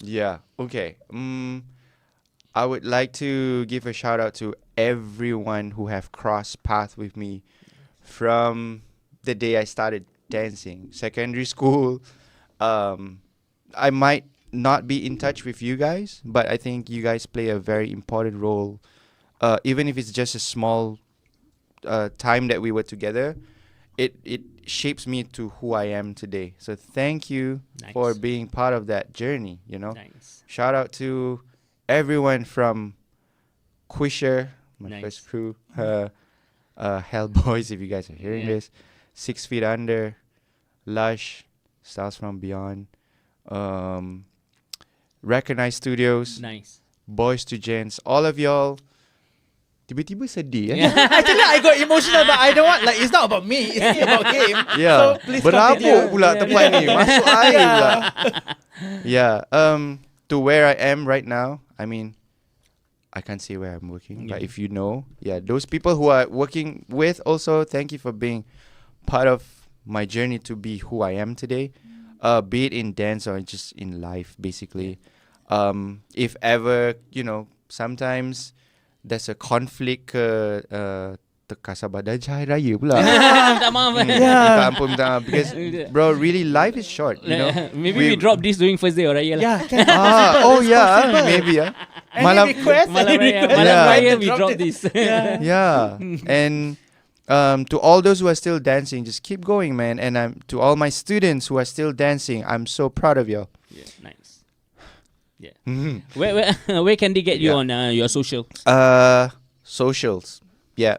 Yeah. Okay. I would like to give a shout out to everyone who have crossed path with me from the day I started dancing. Secondary school. I might not be in touch with you guys, but I think you guys play a very important role. Even if it's just a small time that we were together, it shapes me to who I am today. So thank you for Nice. being part of that journey, you know. Nice. Shout out to everyone from Quisher, my Nice. first crew, Hellboys, if you guys are hearing Yeah. this, 6 Feet Under, Lush, Styles from Beyond, Recognize Studios, Nice. Boys to Gents, all of y'all. Tiba-tiba sedih Actually, I got emotional, but I don't want, like, it's not about me, it's about him. Yeah. So please Berabuk continue. pula tempat ni. Masuk air Yeah. pula. Yeah. To where I am right now, I mean, I can't say where I'm working, but Yeah. if you know, yeah, those people who are working with also, thank you for being part of my journey to be who I am today. Be it in dance or just in life, basically. If ever, sometimes there's a conflict terkasar badan Hari Raya pula. Minta maaf. Minta ampun, minta maaf. Because, bro, really, life is short, Maybe we drop this during first day or Raya lah. Yeah, can Oh, yeah, maybe, yeah. Any request? Malam Any Raya, request? Malam Yeah. Raya we Drop drop it. this. Yeah. And To all those who are still dancing, just keep going, man. And to all my students who are still dancing, I'm so proud of y'all. Yeah, nice. Yeah. Mm-hmm. Where can they get you Yeah. on your social? Socials. Yeah.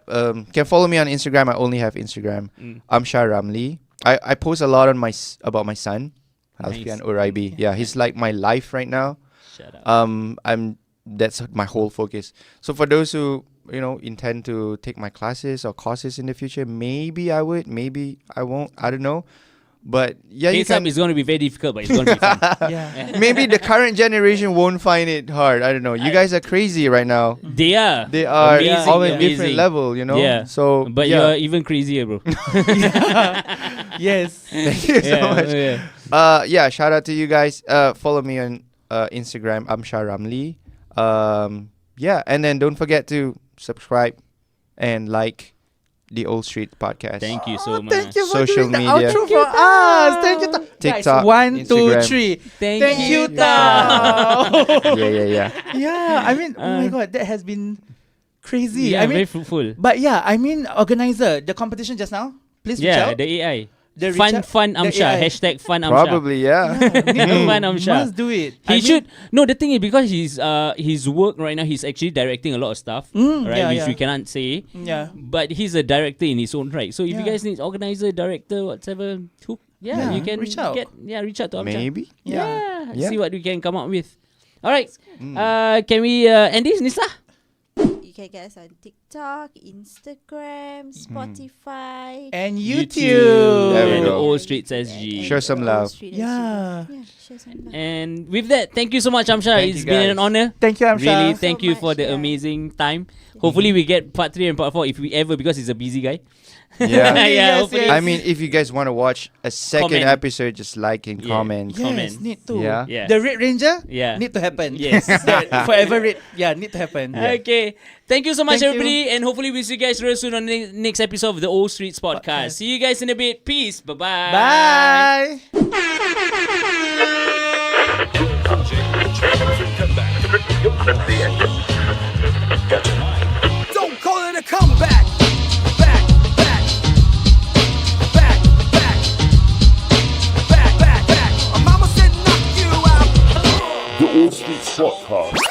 Can follow me on Instagram. I only have Instagram. Amsyar Ramlee. I post a lot on about my son, Alfian Uraibi. Yeah, he's like my life right now. Shut up. That's my whole focus. So for those who intend to take my classes or courses in the future, maybe I would, maybe I won't. I don't know. But yeah, you can. It's going to be very difficult, but it's going to be fun. Yeah. Maybe the current generation won't find it hard. I don't know. You guys are crazy right now. They are. They are Amazing, all in amazing. different level, Yeah. So, But yeah. you're even crazier, bro. Yes. Thank you so much. Yeah. Shout out to you guys. Follow me on Instagram, Amsyar Ramlee. And then don't forget to subscribe and like the Old Street podcast. Thank you so much. Thank you for Social doing the media. outro for us. Thank you. TikTok, Guys, 1, 2, Instagram. 3. Thank you, you, Tao. Yeah. Yeah, I mean, oh my god, that has been crazy. Yeah, I mean, very fruitful. but yeah, I mean, organizer, the competition just now, please reach Yeah, out. the AI. The reach Fun, out- fun the Amsyar. AI. Hashtag fun Amsyar. Probably, yeah. Fun Amsyar. Must do it. He should. No, the thing is because his work right now, he's actually directing a lot of stuff, right? yeah, which yeah. we cannot say. Yeah. But he's a director in his own right. So if you Yeah. guys need organizer, director, whatever, Yeah, you can reach out. reach out to Amsyar. Maybe. Yeah. Yeah. See what we can come up with. All right. Can we end this, Nisa? You can get us on TikTok, Instagram, Spotify. And There we YouTube. And go. Old Streets SG. Show some love. Yeah. Show some love. And with that, thank you so much, Amsyar. Thank It's you, been guys. an honor. Thank you, Amsyar. Really, so thank you much, for the yeah. amazing time. Hopefully, we get part 3 and part 4 if we ever, because he's a busy guy. Yeah. yeah, Yes, hopefully. yes. I mean, if you guys want to watch a second Comment. episode, just like and Yeah. comment. Yes, comment. need to. Yeah. Yeah. The Red Ranger Yeah. need to happen. Yes. That forever red. Yeah, need to happen. Okay. Thank you so much, Thank you. everybody. And hopefully, we'll see you guys real soon on the next episode of the Old Streets Podcast. Podcast. See you guys in a bit. Peace. Bye-bye. Bye. Don't call it a comeback. Back. My mama said knock you out. The All Street Podcast.